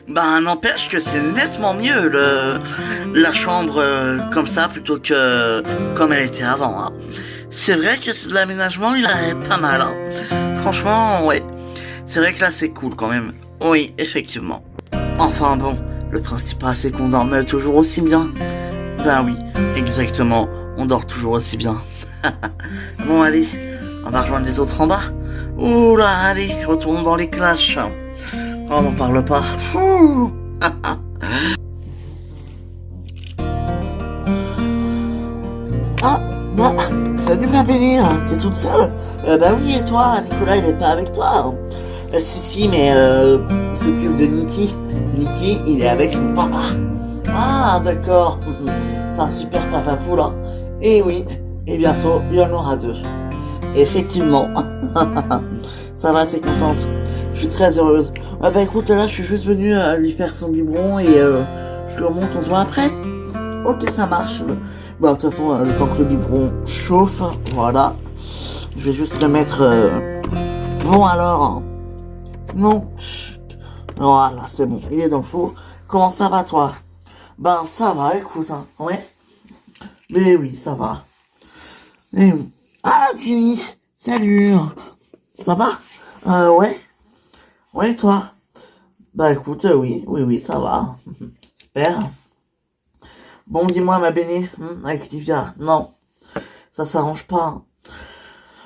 Ben, n'empêche que c'est nettement mieux la chambre comme ça plutôt que comme elle était avant, hein. C'est vrai que c'est de l'aménagement, il est pas mal, hein. Franchement, ouais. C'est vrai que là, c'est cool quand même. Oui, effectivement. Enfin bon, le principal, c'est qu'on dorme toujours aussi bien. Ben oui, exactement. On dort toujours aussi bien. Bon, allez, on va rejoindre les autres en bas. Oula, allez, retournons dans les clashs. Oh, n'en parle pas. Ouh. Ah, bah, salut ma belle, t'es toute seule? Bah oui, et toi, Nicolas, il est pas avec toi. Si, mais il s'occupe de Niki. Niki, il est avec son papa. Ah, d'accord. C'est un super papa poule, hein. Et oui, et bientôt, il y en aura deux. Effectivement. Ça va, t'es contente? Je suis très heureuse. Ah bah écoute, là, je suis juste venue lui faire son biberon et je le remonte, on se voit après. Ok, ça marche. Bon, de toute façon, le temps que le biberon chauffe, voilà. Je vais juste le mettre... Bon alors. Non. Chut. Voilà, c'est bon, il est dans le four. Comment ça va, toi? Ben, ça va, écoute, hein. Ouais. Mais oui, ça va. Et... Ah, Jimmy, salut. Ça va? Ouais. Ouais, toi? Bah écoute, oui, ça va. Super. Bon, dis-moi, ma béné, avec Livia, non, ça s'arrange pas.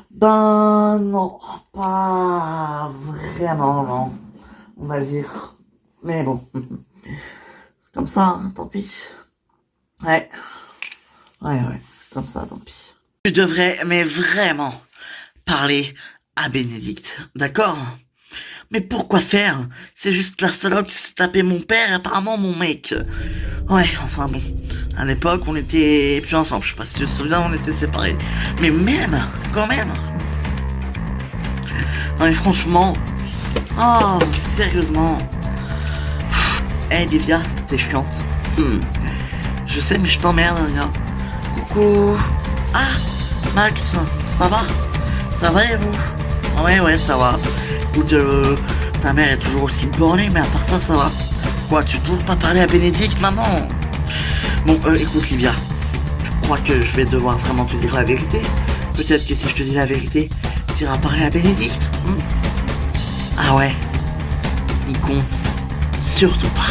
Ben, non, pas vraiment, non, on va dire. Mais bon, c'est comme ça, hein, tant pis. Ouais, c'est comme ça, tant pis. Tu devrais, mais vraiment, parler à Bénédicte, d'accord? Mais pourquoi faire? C'est juste la salope qui s'est tapé mon père et apparemment mon mec. Ouais, enfin bon. À l'époque, on était plus ensemble. Je sais pas si tu te souviens, on était séparés. Mais même, quand même. Non mais franchement. Oh, sérieusement. Eh, Divya, t'es chiante. Je sais, mais je t'emmerde, hein. Coucou. Ah, Max, ça va? Ça va et vous? Ouais, ça va. Écoute, ta mère est toujours aussi bornée, mais à part ça, ça va. Quoi, tu t'oses pas parler à Bénédicte, maman? Bon, écoute, Livia, je crois que je vais devoir vraiment te dire la vérité. Peut-être que si je te dis la vérité, tu iras parler à Bénédicte. Ah ouais, il compte surtout pas.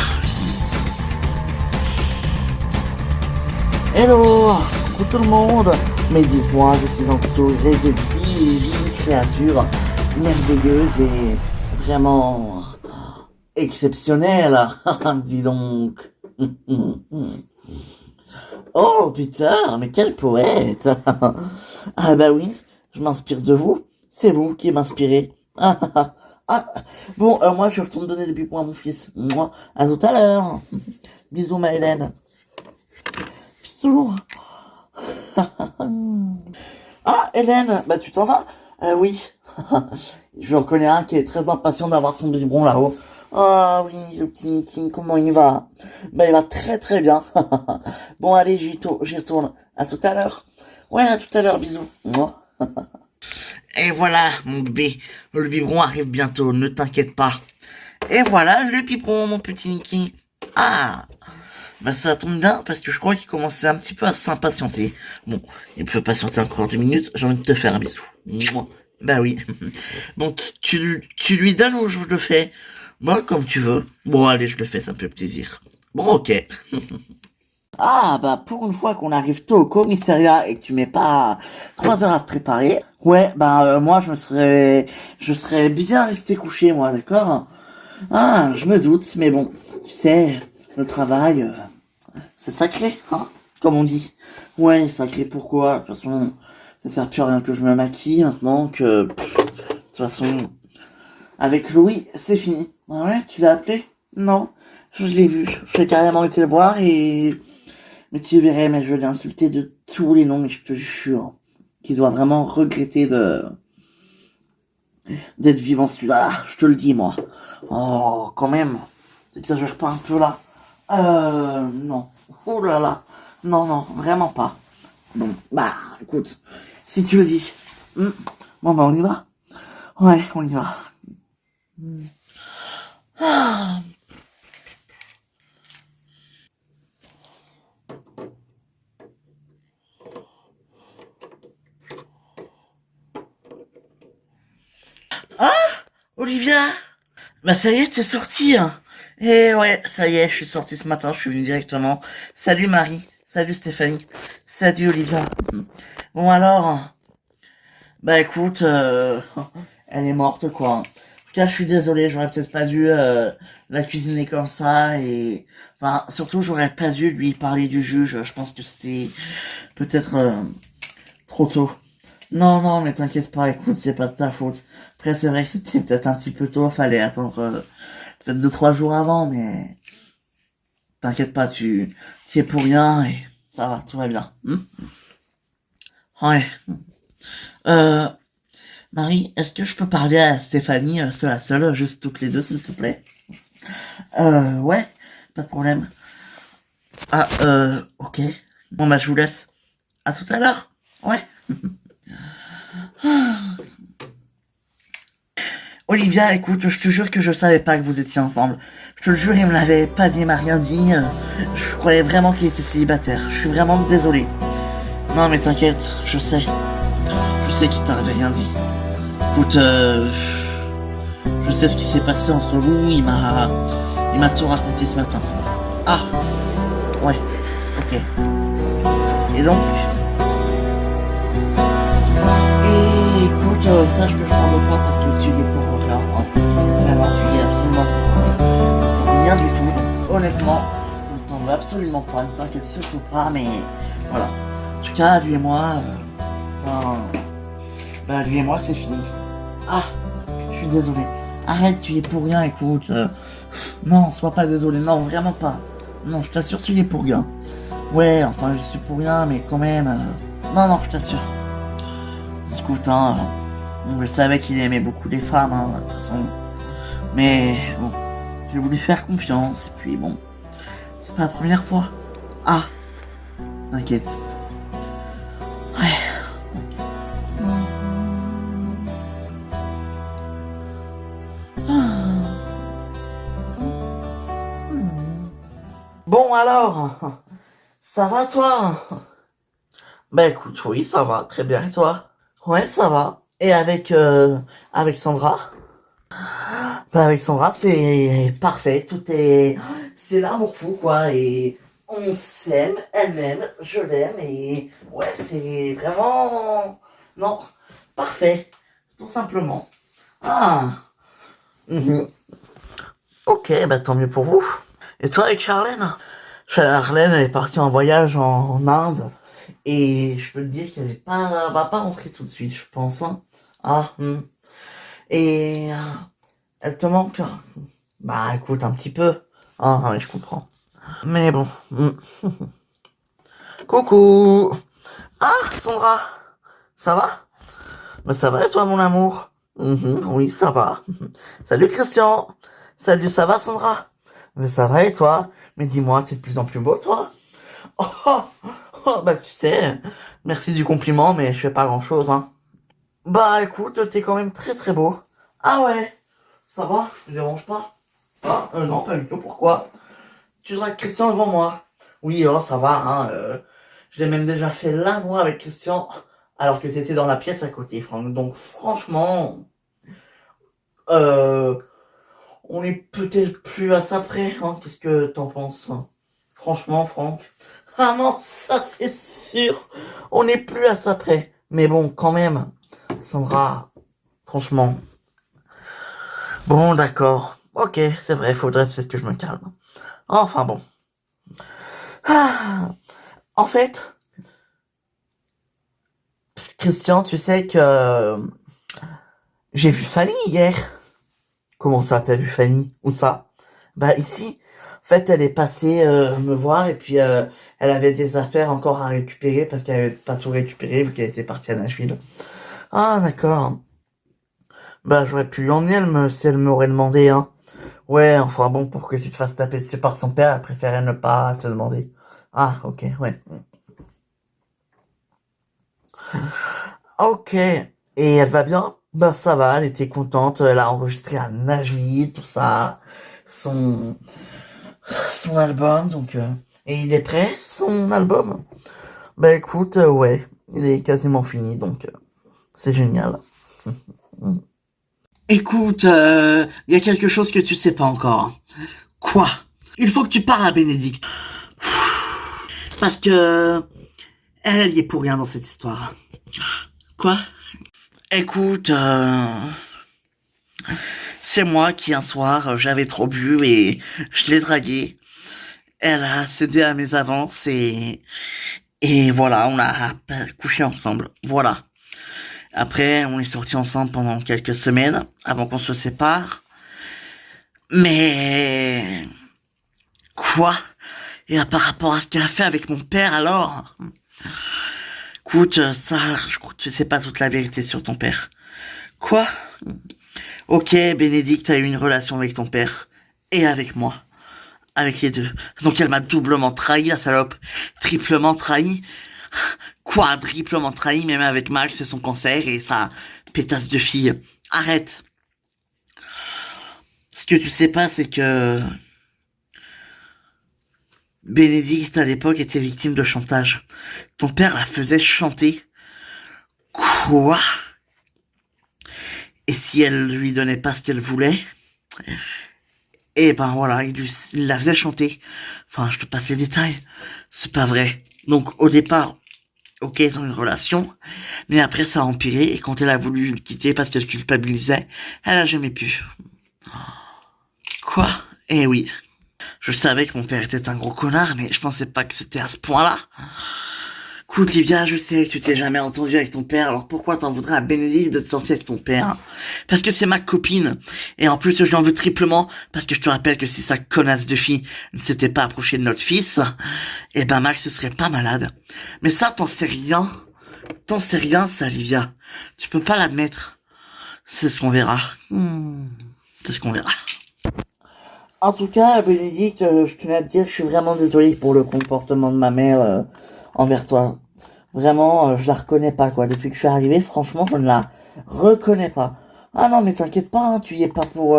Hello, coucou tout le monde. Mais dites-moi, je suis entouré de divines créatures merveilleuses et vraiment exceptionnelles. Dis donc. Oh, Peter, mais quel poète! Ah bah oui, je m'inspire de vous. C'est vous qui m'inspirez. Bon, moi je retourne donner des biberons à mon fils. Moi, à tout à l'heure. Bisous, ma Hélène. Bisous. Ah, Hélène, bah tu t'en vas? Oui. Je reconnais un qui est très impatient d'avoir son biberon là-haut. Ah oui, le petit Niki, comment il va? Bah il va très très bien. Bon allez, j'y retourne. À tout à l'heure. Ouais, à tout à l'heure, bisous. Moi. Et voilà, mon bébé, le biberon arrive bientôt, ne t'inquiète pas. Et voilà le biberon, mon petit Niki. Ah, bah ça tombe bien parce que je crois qu'il commençait un petit peu à s'impatienter. Bon, il peut patienter encore 2 minutes, j'ai envie de te faire un bisou. Mouah. Bah oui. Bon, tu lui donnes ou je le fais? Moi, comme tu veux. Bon, allez, je le fais, ça me fait plaisir. Bon, ok. Ah, bah, pour une fois qu'on arrive tôt au commissariat et que tu mets pas 3 heures à te préparer, ouais, bah, moi, je serais bien resté couché, moi, d'accord? Ah, je me doute, mais bon, tu sais, le travail, c'est sacré, hein, comme on dit. Ouais, sacré pourquoi? De toute façon, ça sert plus à rien que je me maquille maintenant que, de toute façon, avec Louis, c'est fini. Ah ouais, tu l'as appelé? Non, je l'ai vu. J'ai carrément été le voir et... Mais tu verrais, mais je vais l'insulter de tous les noms, mais je te jure qu'il doit vraiment regretter d'être vivant celui-là. Je te le dis, moi. Oh, quand même. T'exagères pas un peu là? Non. Oh là là. Non, vraiment pas. Bon, bah, écoute, si tu le dis. Bon, bah, on y va? Ouais, on y va. Olivia? Bah ça y est, t'es sortie, hein. Et ouais, ça y est, je suis sortie ce matin, je suis venu directement. Salut Marie, salut Stéphanie, salut Olivia. Bon alors, bah écoute, elle est morte quoi. En tout cas, je suis désolé, j'aurais peut-être pas dû la cuisiner comme ça et... Enfin, surtout, j'aurais pas dû lui parler du juge, je pense que c'était peut-être trop tôt. Non, non, mais t'inquiète pas, écoute, c'est pas de ta faute. Après, c'est vrai que c'était peut-être un petit peu tôt, fallait attendre peut-être 2, 3 jours avant, mais t'inquiète pas, tu y es pour rien et ça va, tout va bien. Ouais. Euh, Marie, est-ce que je peux parler à Stéphanie, seule à seule, juste toutes les deux, s'il te plaît? Ouais, pas de problème. Ah, ok. Bon, bah, je vous laisse. À tout à l'heure. Ouais. Olivia, écoute, je te jure que je savais pas que vous étiez ensemble. Je te le jure, il me l'avait pas dit, il m'a rien dit. Je croyais vraiment qu'il était célibataire. Je suis vraiment désolé. Non, mais t'inquiète, je sais. Je sais qu'il t'avait rien dit. Écoute, je sais ce qui s'est passé entre vous. Il m'a tout raconté ce matin. Ah, ouais, ok. Et donc, et écoute, sache que je t'en veux pas parce que tu y es pour rien. Hein. Vraiment, tu y es absolument pour rien du tout. Honnêtement, je ne t'en veux absolument pas. Ne t'inquiète surtout pas, mais voilà. En tout cas, lui et moi, lui et moi, c'est fini. Ah, je suis désolé. Arrête, tu y es pour rien, écoute. Non, sois pas désolé. Non, vraiment pas. Non, je t'assure, tu y es pour rien. Ouais, enfin, je suis pour rien, mais quand même. Non, non, je t'assure. Écoute, hein, je savais qu'il aimait beaucoup les femmes, hein, de toute façon. Mais bon, j'ai voulu faire confiance, et puis bon, c'est pas la première fois. Ah, t'inquiète. Ouais, bon alors, ça va toi? Bah écoute, oui, ça va, très bien, et toi? Ouais, ça va. Et avec Sandra? Bah avec Sandra, c'est parfait, c'est l'amour fou, quoi, et on s'aime, elle m'aime, je l'aime, et ouais, c'est vraiment, non, parfait, tout simplement. Ah, mhm. Ok, bah tant mieux pour vous. Et toi avec Charlène? Charlène, elle est partie en voyage en Inde, et je peux te dire qu'elle va pas rentrer tout de suite, je pense, hein. Ah, et elle te manque? Bah écoute, un petit peu. Ah oui, je comprends. Mais bon. Coucou. Ah, Sandra. Ça va? Bah ça va et toi, mon amour? Oui, ça va. Salut Christian. Salut, ça va, Sandra? Mais ça va et toi? Mais dis-moi, t'es de plus en plus beau, toi? Oh, oh, oh, bah tu sais, merci du compliment, mais je fais pas grand-chose, hein. Bah écoute, t'es quand même très très beau. Ah ouais, ça va, je te dérange pas? Ah, non, pas du tout, pourquoi? Tu dragues Christian devant moi. Oui, oh, ça va, hein. Je l'ai même déjà fait là, moi, avec Christian, alors que t'étais dans la pièce à côté, Franck. Donc, franchement, euh, on est peut-être plus à ça près, hein. Qu'est-ce que t'en penses? Franchement, Franck. Ah non, ça c'est sûr. On n'est plus à ça près. Mais bon, quand même, Sandra, franchement. Bon, d'accord. Ok, c'est vrai, faudrait peut-être que je me calme. Enfin bon. Ah, en fait, Christian, tu sais que j'ai vu Fanny hier. Comment ça, t'as vu Fanny? Où ça? Bah ici. En fait, elle est passée me voir et puis elle avait des affaires encore à récupérer parce qu'elle avait pas tout récupéré vu qu'elle était partie à Nashville. Ah d'accord. Bah j'aurais pu l'emmener si elle m'aurait demandé, hein. Ouais, enfin bon, pour que tu te fasses taper dessus par son père, elle préférait ne pas te demander. Ah ok, ouais. Ok. Et elle va bien? Bah ça va, elle était contente, elle a enregistré à Nashville, tout ça, son son album, donc et il est prêt, son album? Bah écoute, ouais, il est quasiment fini, donc c'est génial. Écoute, il y a quelque chose que tu sais pas encore. Quoi? Il faut que tu parles à Bénédicte. Parce que elle y est pour rien dans cette histoire. Quoi? Écoute, c'est moi qui un soir, j'avais trop bu et je l'ai draguée. Elle a cédé à mes avances et voilà, on a couché ensemble. Voilà. Après, on est sortis ensemble pendant quelques semaines avant qu'on se sépare. Mais quoi? Et par rapport à ce qu'elle a fait avec mon père, alors? Écoute, ça, je crois que tu sais pas toute la vérité sur ton père. Quoi? Ok, Bénédicte a eu une relation avec ton père et avec moi. Avec les deux. Donc elle m'a doublement trahi, la salope. Triplement trahi. Quadruplement trahi, même avec Max et son cancer et sa pétasse de fille. Arrête. Ce que tu sais pas, c'est que Bénédicte, à l'époque, était victime de chantage. Ton père la faisait chanter. Quoi? Et si elle lui donnait pas ce qu'elle voulait, et ben voilà, il la faisait chanter. Enfin, je te passe les détails. C'est pas vrai. Donc, au départ, ok, ils ont une relation, mais après, ça a empiré, et quand elle a voulu le quitter parce qu'elle culpabilisait, elle a jamais pu. Quoi? Eh oui. Je savais que mon père était un gros connard, mais je pensais pas que c'était à ce point-là. Écoute, Livia, je sais que tu t'es jamais entendu avec ton père, alors pourquoi t'en voudrais à Bénédicte de te sortir avec ton père? Parce que c'est ma copine. Et en plus, je lui en veux triplement, parce que je te rappelle que si sa connasse de fille ne s'était pas approchée de notre fils, eh ben Max ne serait pas malade. Mais ça, t'en sais rien. T'en sais rien, ça, Livia. Tu peux pas l'admettre. C'est ce qu'on verra. C'est ce qu'on verra. En tout cas, Bénédicte, je tenais à te dire que je suis vraiment désolé pour le comportement de ma mère envers toi. Vraiment, je la reconnais pas, quoi. Depuis que je suis arrivé, franchement, je ne la reconnais pas. Ah non, mais t'inquiète pas, hein, tu y es pas pour...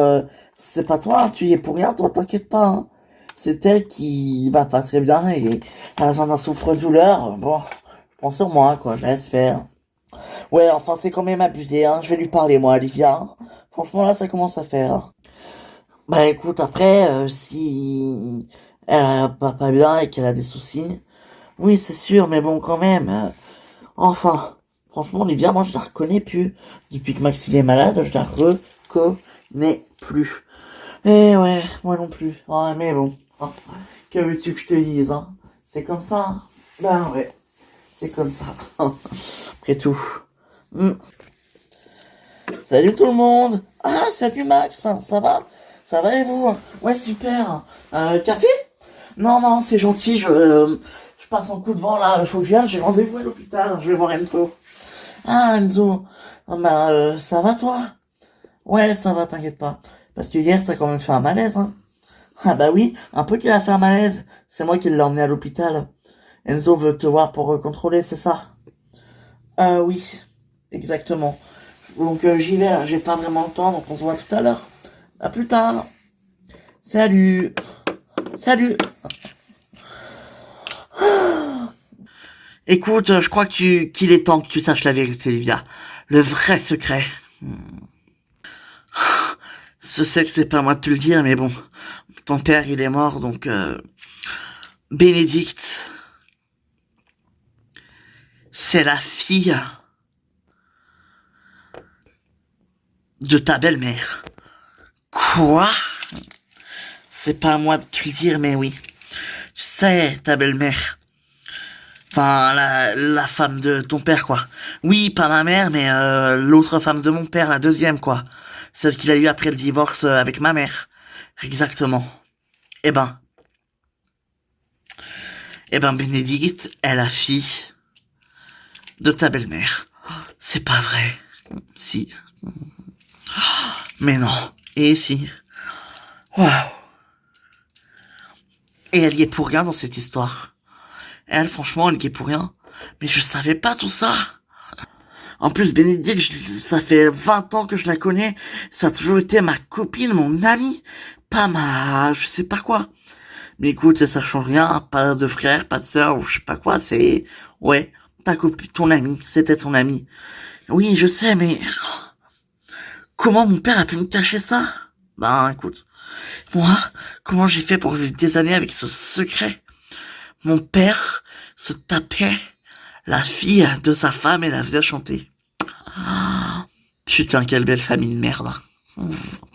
c'est pas toi, hein, tu y es pour rien, toi, t'inquiète pas. Hein. C'est elle qui va pas très bien et elle a besoin d'un souffre-douleur. Bon, je prends sur moi, quoi, je laisse faire. Ouais, enfin, c'est quand même abusé, hein. Je vais lui parler, moi, Olivia. Hein. Franchement, là, ça commence à faire. Bah écoute, après, si elle va pas bien et qu'elle a des soucis, oui, c'est sûr, mais bon, quand même. Enfin, franchement, Olivia, moi, je la reconnais plus. Depuis que Max il est malade, je la reconnais plus. Eh ouais, moi non plus. Ah, mais bon, hein, que veux-tu que je te dise, hein? C'est comme ça. Hein. Ben ouais, c'est comme ça. Après tout. Hmm. Salut tout le monde. Ah, salut Max, hein, ça va? Ça va et vous? Ouais, super. Café? Non, non, c'est gentil, je passe un coup de vent là, faut que je vienne, j'ai rendez-vous à l'hôpital, je vais voir Enzo. Ah, Enzo, ah, bah, ça va toi? Ouais, ça va, t'inquiète pas. Parce que hier, t'as quand même fait un malaise, hein. Ah bah oui, un peu qu'il a fait un malaise, c'est moi qui l'ai emmené à l'hôpital. Enzo veut te voir pour contrôler, c'est ça? Oui, exactement. Donc j'y vais là, j'ai pas vraiment le temps, donc on se voit tout à l'heure. À plus tard. Salut. Salut. Écoute, je crois qu'il est temps que tu saches la vérité, Livia. Le vrai secret. Je sais que c'est pas à moi de te le dire, mais bon. Ton père, il est mort, donc... Bénédicte, c'est la fille de ta belle-mère. Quoi? C'est pas à moi de te le dire, mais oui. Tu sais, ta belle-mère. Enfin, la femme de ton père, quoi. Oui, pas ma mère, mais l'autre femme de mon père, la deuxième, quoi. Celle qu'il a eue après le divorce avec ma mère. Exactement. Eh ben. Eh ben, Bénédicte est la fille de ta belle-mère. C'est pas vrai. Si. Mais non. Et si. Waouh. Et elle y est pour rien dans cette histoire. Elle, franchement, elle y est pour rien. Mais je savais pas tout ça. En plus, Bénédicte, ça fait 20 ans que je la connais. Ça a toujours été ma copine, mon amie. Pas ma... je sais pas quoi. Mais écoute, ça change rien. Pas de frère, pas de sœur, ou je sais pas quoi. C'est... ouais, ta copine, ton amie. C'était ton amie. Oui, je sais, mais... comment mon père a pu me cacher ça? Ben, écoute, moi, comment j'ai fait pour vivre des années avec ce secret? Mon père se tapait la fille de sa femme et la faisait chanter. Ah, putain, quelle belle famille de merde.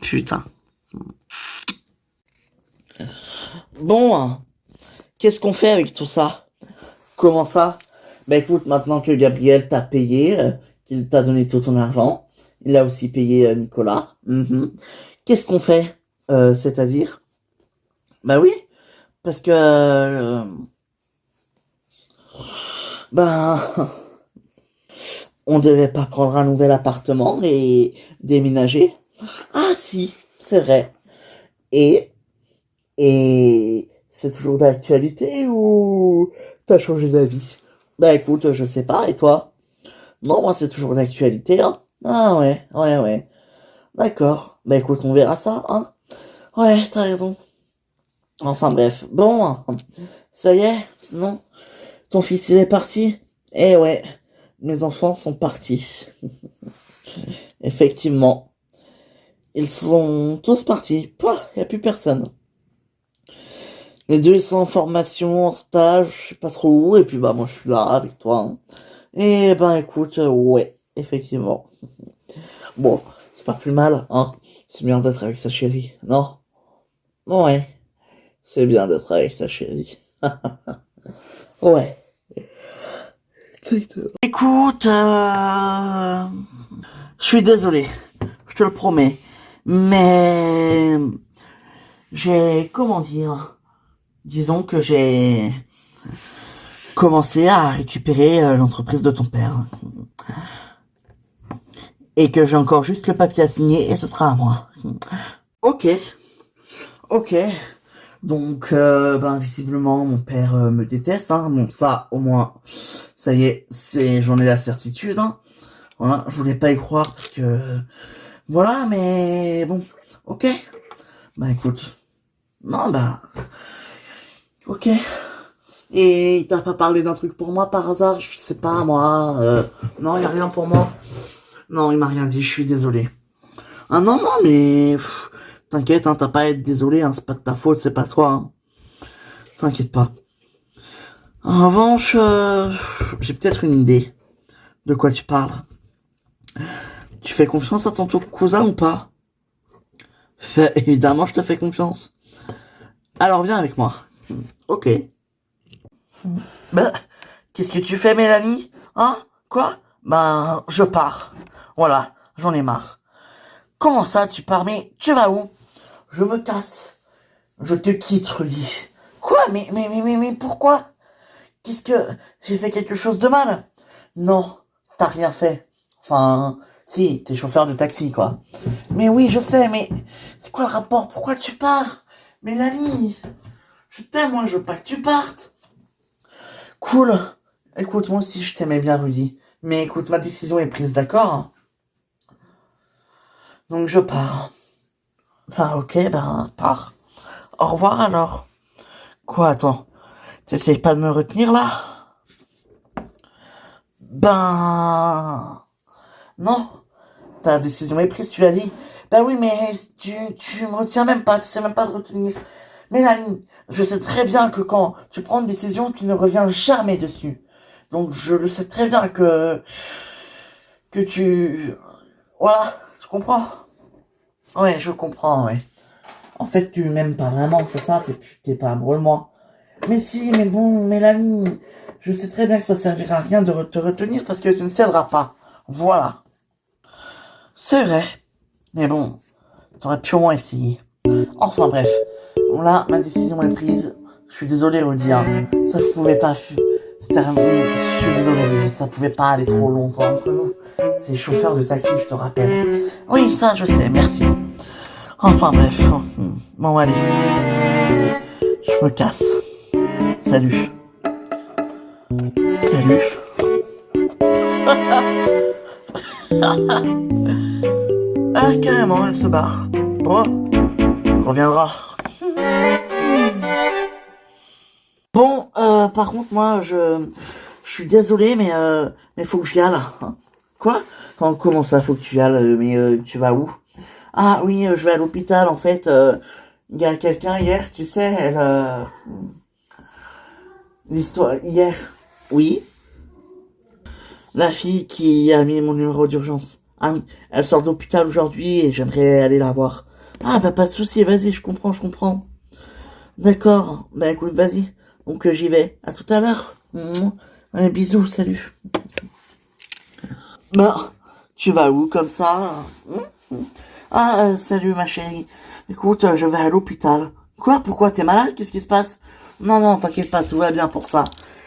Putain. Bon, qu'est-ce qu'on fait avec tout ça? Comment ça? Bah écoute, maintenant que Gabriel t'a payé, qu'il t'a donné tout ton argent, il a aussi payé Nicolas. Qu'est-ce qu'on fait? C'est-à-dire? Bah oui, parce que... ben... on devait pas prendre un nouvel appartement et déménager. Ah si, c'est vrai. Et... Et... c'est toujours d'actualité ou t'as changé d'avis? Bah écoute, je sais pas, et toi? Non, moi c'est toujours d'actualité, hein. Ah ouais, ouais, ouais. D'accord. Bah écoute, on verra ça, hein. Ouais, t'as raison. Enfin bref. Bon, ça y est, sinon, ton fils il est parti? Eh ouais, mes enfants sont partis. Effectivement. Ils sont tous partis. Pouah, y a plus personne. Les deux ils sont en formation, en stage, je sais pas trop où, et puis bah moi je suis là avec toi, hein. Et ben écoute, ouais, effectivement. Bon, c'est pas plus mal, hein. C'est bien d'être avec sa chérie, non? Ouais, c'est bien d'être avec sa chérie. Ouais. Écoute, je suis désolé, je te le promets, mais comment dire, disons que j'ai commencé à récupérer l'entreprise de ton père. Et que j'ai encore juste le papier à signer et ce sera à moi. Ok. Ok. Donc, ben, visiblement, mon père me déteste, hein. Bon, ça, au moins, ça y est, j'en ai la certitude, hein. Voilà, je voulais pas y croire parce que... Voilà, mais bon, ok. Bah écoute. Non, bah... Ok. Et il t'a pas parlé d'un truc pour moi par hasard? Je sais pas, moi. Non, y a rien pour moi. Non, il m'a rien dit, je suis désolé. Ah non, non, mais... T'inquiète, hein, t'as pas à être désolé, hein, c'est pas de ta faute, c'est pas toi, hein. T'inquiète pas. En revanche, j'ai peut-être une idée. De quoi tu parles? Tu fais confiance à ton cousin ou pas? Évidemment, je te fais confiance. Alors viens avec moi. Ok. Bah, qu'est-ce que tu fais, Mélanie? Hein? Quoi? Ben, je pars. Voilà, j'en ai marre. Comment ça, tu pars? Mais tu vas où? Je me casse. Je te quitte, Rudy. Quoi? Mais pourquoi? Qu'est-ce que... J'ai fait quelque chose de mal? Non, t'as rien fait. Enfin, si, t'es chauffeur de taxi, quoi. Mais oui, je sais, mais... C'est quoi le rapport? Pourquoi tu pars? Mélanie, je t'aime, moi, je veux pas que tu partes. Cool. Écoute, moi aussi, je t'aimais bien, Rudy. Mais écoute, ma décision est prise, d'accord? Donc, je pars. Ah, ok, ben, pars. Au revoir, alors. Quoi, attends? T'essayes pas de me retenir, là? Ben... Non. Ta décision est prise, tu l'as dit. Ben oui, mais tu me retiens même pas, tu sais même pas de retenir. Mélanie, je sais très bien que quand tu prends une décision, tu ne reviens jamais dessus. Donc je le sais très bien que tu... Voilà, tu comprends? Ouais, je comprends, ouais. En fait, tu m'aimes pas vraiment, c'est ça, t'es pas amoureux de moi. Mais si, mais bon, Mélanie, je sais très bien que ça servira à rien de te retenir parce que tu ne céderas pas. Voilà. C'est vrai. Mais bon, t'aurais pu au moins essayer. Enfin bref. Bon là, ma décision est prise. Je suis désolé, Rudy, hein. Ça ne pouvait pas... C'était un... Je suis désolé, Rudy, ça pouvait pas aller trop longtemps entre nous. C'est chauffeur de taxi, je te rappelle. Oui, ça, je sais, merci. Enfin bref. Bon, allez. Je me casse. Salut. Salut. Ah, carrément, elle se barre. Bon, reviendra. Bon, par contre, moi, je suis désolé, mais faut que j'y aille. Quoi? Comment ça, faut que tu y ailles, mais tu vas où? Ah oui, je vais à l'hôpital, en fait. Il y a quelqu'un hier, tu sais, l'histoire, hier. Oui? La fille qui a mis mon numéro d'urgence. Ah oui, elle sort de l'hôpital aujourd'hui et j'aimerais aller la voir. Ah bah pas de souci, vas-y, je comprends, je comprends. D'accord, bah écoute, vas-y. Donc j'y vais. À tout à l'heure. Allez, bisous, salut. Bah, tu vas où comme ça? Ah, salut ma chérie. Écoute, je vais à l'hôpital. Quoi? Pourquoi? T'es malade? Qu'est-ce qui se passe? Non, non, t'inquiète pas, tout va bien pour ça.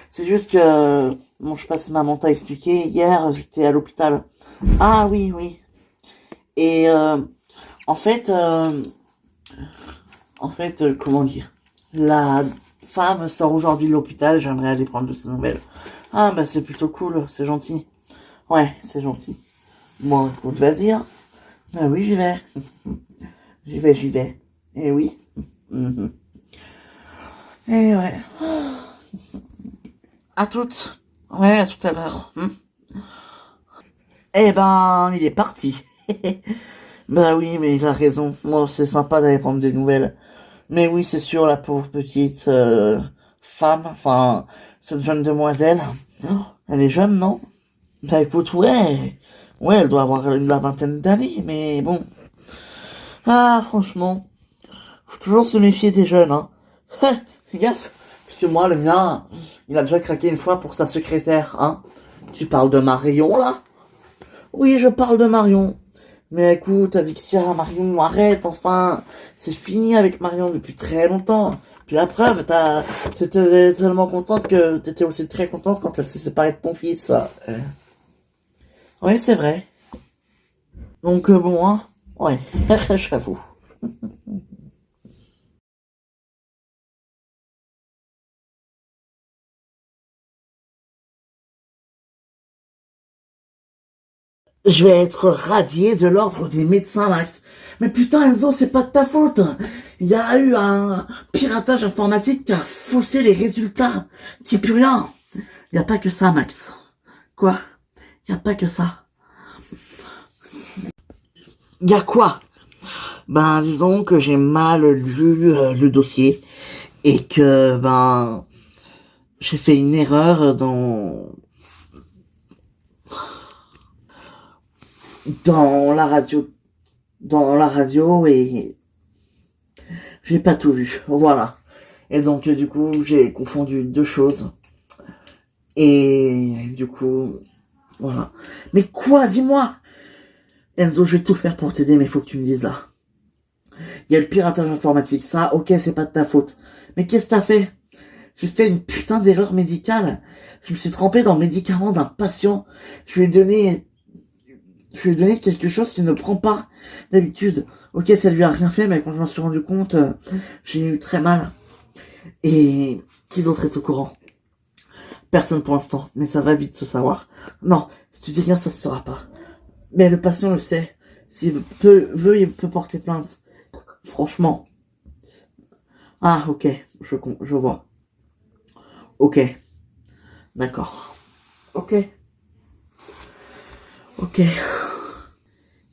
C'est juste que, bon, je sais pas si maman t'a expliqué, hier, j'étais à l'hôpital. Ah oui, oui. Et, en fait, euh, comment dire? La femme sort aujourd'hui de l'hôpital, j'aimerais aller prendre de ses nouvelles. Ah, bah c'est plutôt cool, c'est gentil. Ouais, c'est gentil. Bon, écoute, vas-y, hein. Bah oui, j'y vais. J'y vais, j'y vais. Eh oui. Mhm. Eh ouais. À toutes. Ouais, à tout à l'heure. Eh ben, il est parti. Bah oui, mais il a raison. Moi, c'est sympa d'aller prendre des nouvelles. Mais oui, c'est sûr, la pauvre petite femme, enfin, cette jeune demoiselle, oh, elle est jeune, non? Bah écoute, ouais. Ouais, elle doit avoir la vingtaine d'années, mais bon. Ah, franchement, faut toujours se méfier des jeunes, hein. Fais gaffe, parce que moi, le mien, il a déjà craqué une fois pour sa secrétaire, hein. Tu parles de Marion, là? Oui, je parle de Marion. Mais écoute, Adixia, Marion, arrête, enfin. C'est fini avec Marion depuis très longtemps. Puis la preuve, t'étais tellement contente que t'étais aussi très contente quand elle s'est séparée de ton fils. Oui, c'est vrai. Donc bon, hein. Ouais, j'avoue. Je vais être radié de l'ordre des médecins, Max. Mais putain, Enzo, c'est pas de ta faute. Il y a eu un piratage informatique qui a faussé les résultats. T'y plus rien. Y a pas que ça, Max. Quoi? Y a pas que ça. Y a quoi? Ben, disons que j'ai mal lu le dossier et que, ben, j'ai fait une erreur dans la radio, et j'ai pas tout vu. Voilà. Et donc, du coup, j'ai confondu deux choses. Et du coup, voilà. Mais quoi? Dis-moi! Enzo, je vais tout faire pour t'aider, mais faut que tu me dises là. Il y a le piratage informatique, ça, ok, c'est pas de ta faute. Mais qu'est-ce que t'as fait? J'ai fait une putain d'erreur médicale. Je me suis trempé dans le médicament d'un patient. Je lui ai donné, je lui ai donné quelque chose qu'il ne prend pas d'habitude. Ok, ça lui a rien fait, mais quand je m'en suis rendu compte, j'ai eu très mal. Et qui d'autre est au courant? Personne pour l'instant, mais ça va vite se savoir. Non, si tu dis rien, ça se saura pas. Mais le patient le sait. S'il veut, il peut porter plainte. Franchement. Ah, ok, je vois. Ok, d'accord. Ok, ok.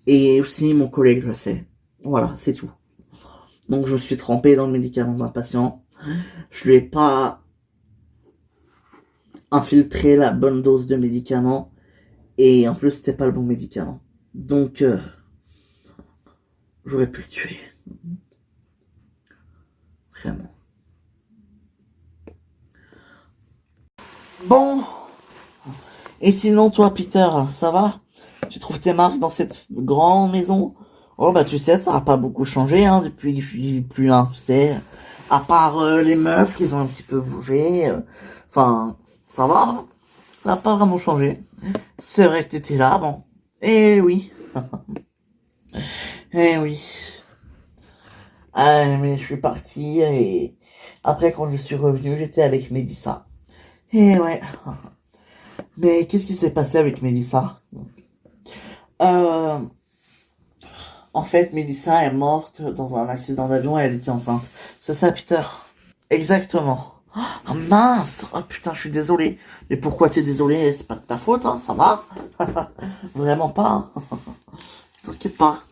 Et aussi, mon collègue le sait. Voilà, c'est tout. Donc, je me suis trempé dans le médicament d'un patient. Je lui ai pas infiltré la bonne dose de médicament. Et en plus, c'était pas le bon médicament. Donc, j'aurais pu le tuer. Vraiment. Bon. Et sinon, toi, Peter, ça va? Tu trouves tes marques dans cette grande maison? Oh, bah, tu sais, ça a pas beaucoup changé, hein, depuis que je suis plus, hein, tu sais. À part les meubles qui ont un petit peu bougé. Enfin, ça va, hein. Ça n'a pas vraiment changé. C'est vrai que t'étais là, bon. Eh oui. Eh oui. Ah, mais je suis parti et après, quand je suis revenu, j'étais avec Mélissa. Eh ouais. Mais qu'est-ce qui s'est passé avec Mélissa? Euh, En fait, Mélissa est morte dans un accident d'avion et elle était enceinte. C'est ça, Peter? Exactement. Ah mince! Oh putain, je suis désolé. Mais pourquoi t'es désolé? C'est pas de ta faute, hein, ça va? Vraiment pas, hein. T'inquiète pas.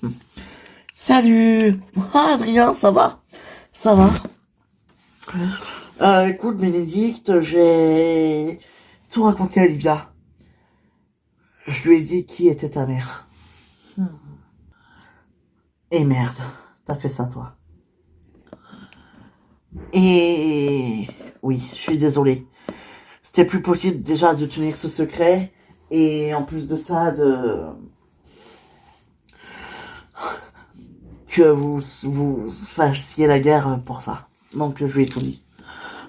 Salut! Ah, Adrien, ça va? Ça va? Écoute, Bénédicte, j'ai tout raconté à Olivia. Je lui ai dit qui était ta mère. Et merde, t'as fait ça, toi. Et oui, je suis désolé. C'était plus possible déjà de tenir ce secret. Et en plus de ça, que vous fassiez la guerre pour ça. Donc je lui ai tout dit.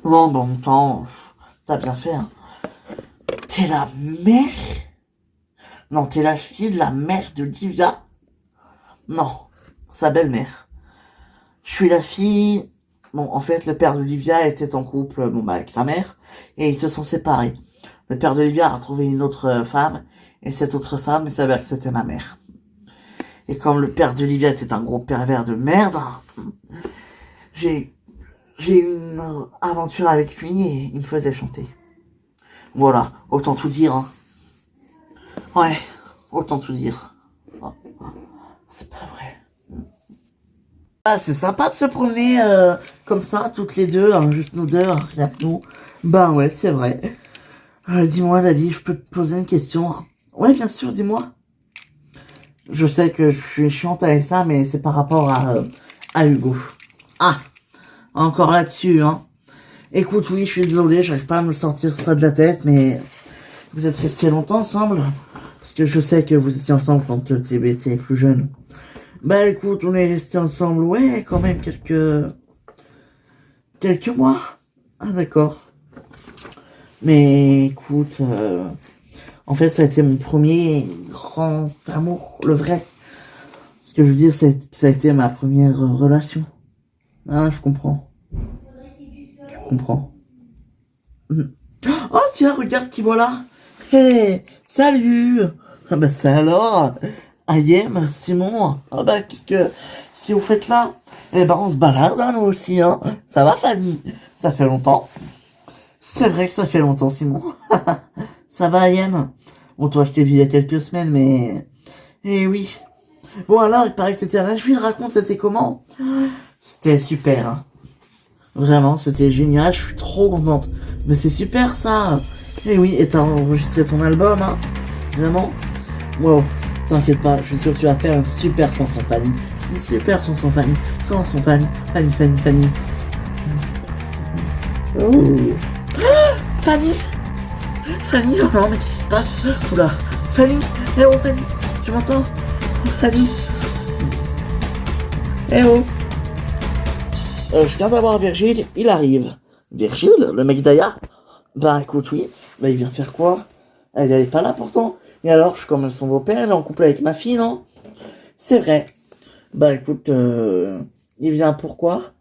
Non, bon temps, t'as bien fait, hein. T'es la mère? Non, t'es la fille de la mère de Livia? Non, sa belle-mère. Je suis la fille... Bon, en fait, le père de Livia était en couple, bon, bah, avec sa mère, et ils se sont séparés. Le père de Livia a trouvé une autre femme, et cette autre femme, il s'avère que c'était ma mère. Et comme le père de Livia était un gros pervers de merde, j'ai eu une aventure avec lui et il me faisait chanter. Voilà, autant tout dire, hein. Ouais, autant tout dire. Oh, c'est pas vrai. Ah, c'est sympa de se promener comme ça, toutes les deux, hein, juste nous deux, hein, rien que nous. Ben ouais, c'est vrai. Dis-moi, Daddy, je peux te poser une question? Ouais, bien sûr, dis-moi. Je sais que je suis chiante avec ça, mais c'est par rapport à Hugo. Ah, encore là-dessus, hein. Écoute, oui, je suis désolé, j'arrive pas à me sortir ça de la tête, mais vous êtes restés longtemps ensemble? Parce que je sais que vous étiez ensemble quand tu étais plus jeune. Bah écoute, on est restés ensemble, ouais, quand même quelques mois. Ah d'accord. Mais écoute, en fait, ça a été mon premier grand amour, le vrai. Ce que je veux dire, ça a été ma première relation. Ah, je comprends. Je comprends. Mhm. Oh tiens, regarde qui voilà. Hé, salut. Ah bah ça alors. Ayem, Simon. Ah bah qu'est-ce que vous faites là? Eh ben on se balade hein, nous aussi hein. Ça va Fanny? Ça fait longtemps. C'est vrai que ça fait longtemps Simon. Ça va Ayem? Bon toi je t'ai vu il y a quelques semaines mais... Eh oui. Bon alors il paraît que c'était là. Je lui raconte c'était comment? C'était super hein. Vraiment c'était génial. Je suis trop contente. Mais c'est super ça. Eh oui et t'as enregistré ton album hein. Vraiment? Wow. T'inquiète pas, je suis sûr que tu vas faire une super chanson Fanny. Une super chanson Fanny. Chanson Fanny. Fanny. Oh. Fanny. Fanny, oh non mais qu'est-ce qui se passe? Oula. Fanny. Eh oh Fanny. Tu m'entends? Fanny. Eh oh. Je viens d'avoir Virgile, il arrive. Virgile, le mec d'Aya? Bah écoute oui. Bah il vient faire quoi? Elle est pas là pourtant. Et alors, je suis comme son beau-père, elle est en couple avec ma fille, non? C'est vrai. Bah écoute, il vient pourquoi?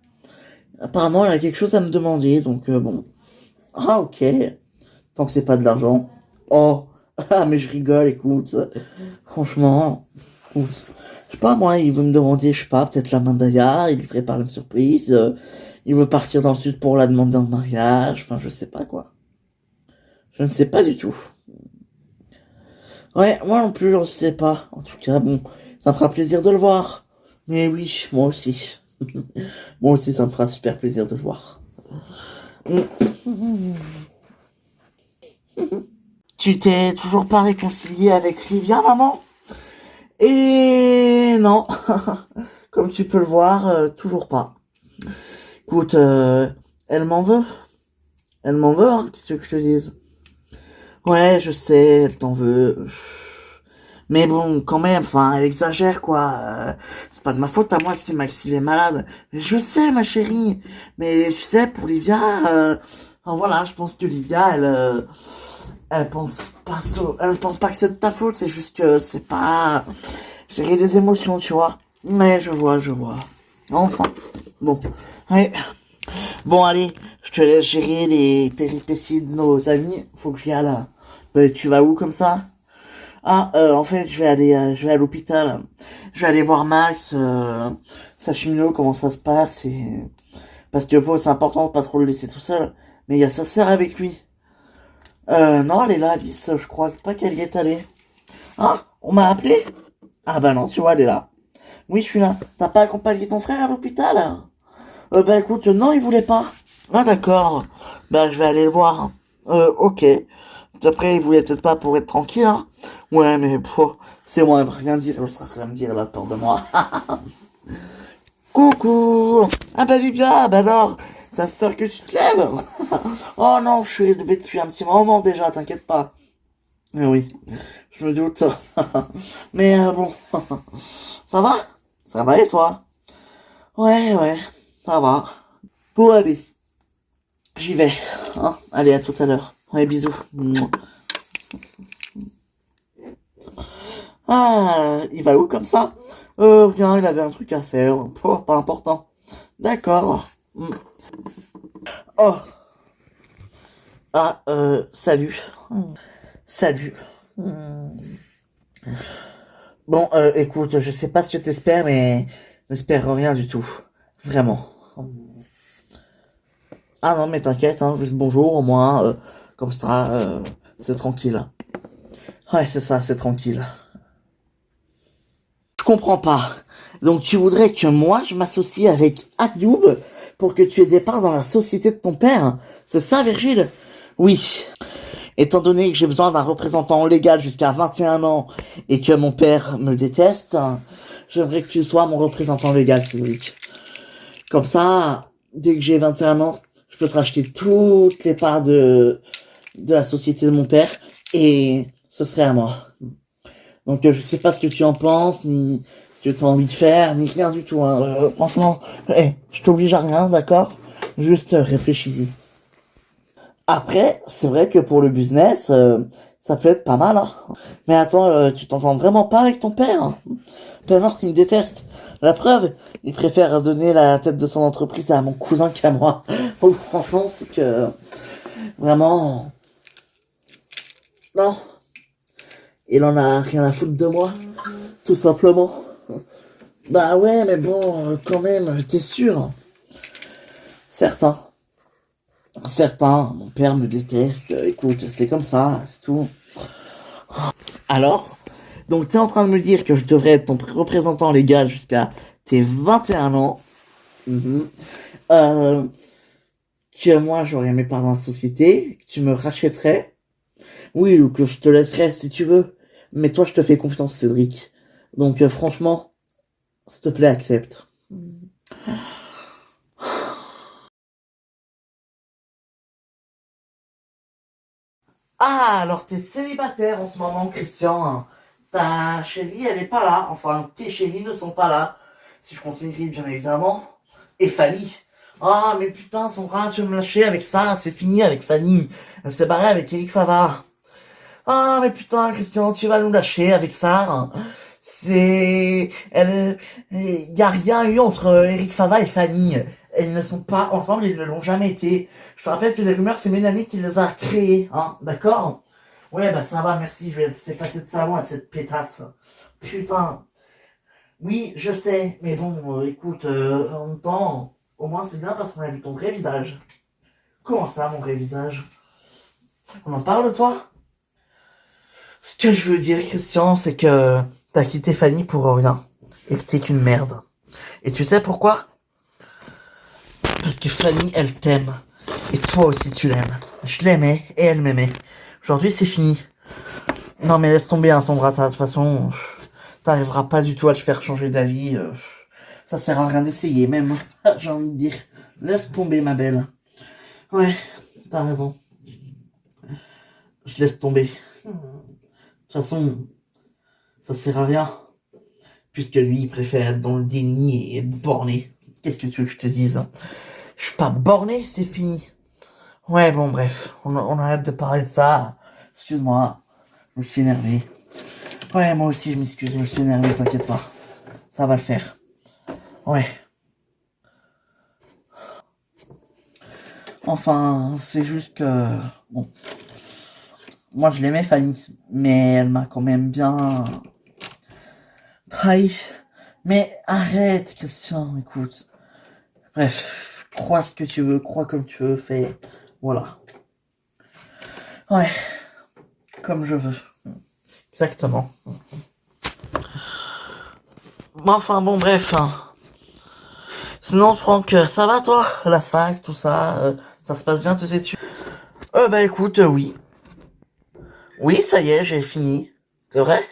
Apparemment, elle a quelque chose à me demander, donc bon. Ah ok. Tant que c'est pas de l'argent. Oh, ah mais je rigole, écoute. Franchement, écoute. Je sais pas, moi, il veut me demander, je sais pas, peut-être la main d'Aya, il lui prépare une surprise. Il veut partir dans le sud pour la demander en mariage, enfin je sais pas quoi. Je ne sais pas du tout. Ouais, moi non plus, je sais pas. En tout cas, bon, ça me fera plaisir de le voir. Mais oui, moi aussi. Moi aussi, ça me fera super plaisir de le voir. Tu t'es toujours pas réconcilié avec Livia, maman? Et non. Comme tu peux le voir, toujours pas. Écoute, elle m'en veut. Elle m'en veut, hein, qu'est-ce que je te dise? Ouais, je sais, elle t'en veut. Mais bon, quand même, enfin, elle exagère, quoi. C'est pas de ma faute à moi si Maxime est malade. Je sais, ma chérie. Mais tu sais, pour Livia, enfin, voilà, je pense que Livia, elle pense pas que c'est de ta faute. C'est juste que c'est pas gérer les émotions, tu vois. Mais je vois. Enfin, bon, ouais. Bon, allez, je te laisse gérer les péripéties de nos amis. Faut que j'y aille là. Tu vas où comme ça? Ah, en fait, je vais à l'hôpital. Je vais aller voir Max, sa chimio, comment ça se passe et parce que bon, c'est important de pas trop le laisser tout seul. Mais il y a sa sœur avec lui. Non, elle est là, Alice. Je crois pas qu'elle y est allée. Ah, on m'a appelé? Ah bah non, tu vois, elle est là. Oui, je suis là. T'as pas accompagné ton frère à l'hôpital? Bah écoute, non, il voulait pas. Ah d'accord. Bah je vais aller le voir. Ok. Après, il voulait peut-être pas pour être tranquille, hein. Ouais, mais c'est moi, elle va rien dire. Elle sera rien me dire, elle a peur de moi. Coucou. Ah bah Livia, bah alors, ça se fait que tu te lèves. Oh non, je suis levé depuis un petit moment déjà, t'inquiète pas. Mais oui, je me doute. Mais bon, ça va? Ça va et toi? Ouais, ouais, ça va. Bon, allez, j'y vais. Hein, allez, à tout à l'heure. Ouais, bisous. Ah, il va où comme ça? Rien, il avait un truc à faire. Pas important. D'accord. Oh, ah, salut. Salut. Bon, écoute, je sais pas ce que t'espères, mais j'espère rien du tout. Vraiment. Ah non, mais t'inquiète, hein, juste bonjour, au moins, comme ça, c'est tranquille. Ouais, c'est ça, c'est tranquille. Je comprends pas. Donc tu voudrais que moi, je m'associe avec Ayoub pour que tu aies des parts dans la société de ton père? C'est ça, Virgile? Oui. Étant donné que j'ai besoin d'un représentant légal jusqu'à 21 ans et que mon père me déteste, j'aimerais que tu sois mon représentant légal, Cédric. Comme ça, dès que j'ai 21 ans, je peux te racheter toutes les parts de la société de mon père et ce serait à moi. Donc je sais pas ce que tu en penses, ni ce que tu as envie de faire, ni rien du tout. Hein. Franchement, je t'oblige à rien, d'accord? Juste réfléchis-y. Après, c'est vrai que pour le business, ça peut être pas mal. Hein. Mais attends, tu t'entends vraiment pas avec ton père? Ben non, il me déteste. La preuve, il préfère donner la tête de son entreprise à mon cousin qu'à moi. Donc, franchement, c'est que vraiment, non, il en a rien à foutre de moi, tout simplement. Bah ouais, mais bon, quand même, t'es sûr? Certains. Certains, mon père me déteste, écoute, c'est comme ça, c'est tout. Alors, donc t'es en train de me dire que je devrais être ton représentant légal jusqu'à tes 21 ans, mhm. euh, que moi j'aurais mes parts dans la société, que tu me rachèterais, oui, ou que je te laisserais si tu veux, mais toi je te fais confiance, Cédric. Donc franchement, s'il te plaît, accepte. Ah, alors t'es célibataire en ce moment, Christian. Ta chérie, elle est pas là. Enfin, tes chéris ne sont pas là. Si je continue, bien évidemment. Et Fanny. Ah, mais putain, Sandra, tu veux me lâcher avec ça. C'est fini avec Fanny. Elle s'est barrée avec Eric Favard. Ah, mais putain, Christian, tu vas nous lâcher avec ça. Y a rien eu entre Eric Favard et Fanny. Elles ne sont pas ensemble, ils ne l'ont jamais été. Je te rappelle que les rumeurs, c'est Mélanie qui les a créées, hein, d'accord? Ouais, bah ça va, merci, je vais laisser passer de salon à cette pétasse. Putain. Oui, je sais, mais bon, écoute, en même temps, au moins c'est bien parce qu'on a vu ton vrai visage. Comment ça, mon vrai visage? On en parle, toi? Ce que je veux dire, Christian, c'est que t'as quitté Fanny pour rien. Et que t'es qu'une merde. Et tu sais pourquoi? Parce que Fanny, elle t'aime. Et toi aussi, tu l'aimes. Je l'aimais et elle m'aimait. Aujourd'hui, c'est fini. Non, mais laisse tomber, hein, Sandra. De toute façon, t'arriveras pas du tout à te faire changer d'avis. Ça sert à rien d'essayer, même. J'ai envie de dire. Laisse tomber, ma belle. Ouais, t'as raison. Je laisse tomber. De toute façon, ça sert à rien. Puisque lui, il préfère être dans le déni et être borné. Qu'est-ce que tu veux que je te dise? Je suis pas borné, c'est fini. Ouais, bon, bref, on arrête de parler de ça. Excuse-moi, je me suis énervé. Ouais, moi aussi, je m'excuse, je me suis énervé, t'inquiète pas. Ça va le faire. Ouais. Enfin, c'est juste que... Bon. Moi, je l'aimais, Fanny. Mais elle m'a quand même bien... trahi. Mais arrête, Christian, écoute. Bref, crois ce que tu veux, crois comme tu veux, fais Voilà. Ouais. Comme je veux. Exactement. Enfin bon, bref. Hein. Sinon, Franck, ça va toi? La fac, tout ça, ça se passe bien tes études? Bah écoute, oui. Oui, ça y est, j'ai fini. C'est vrai?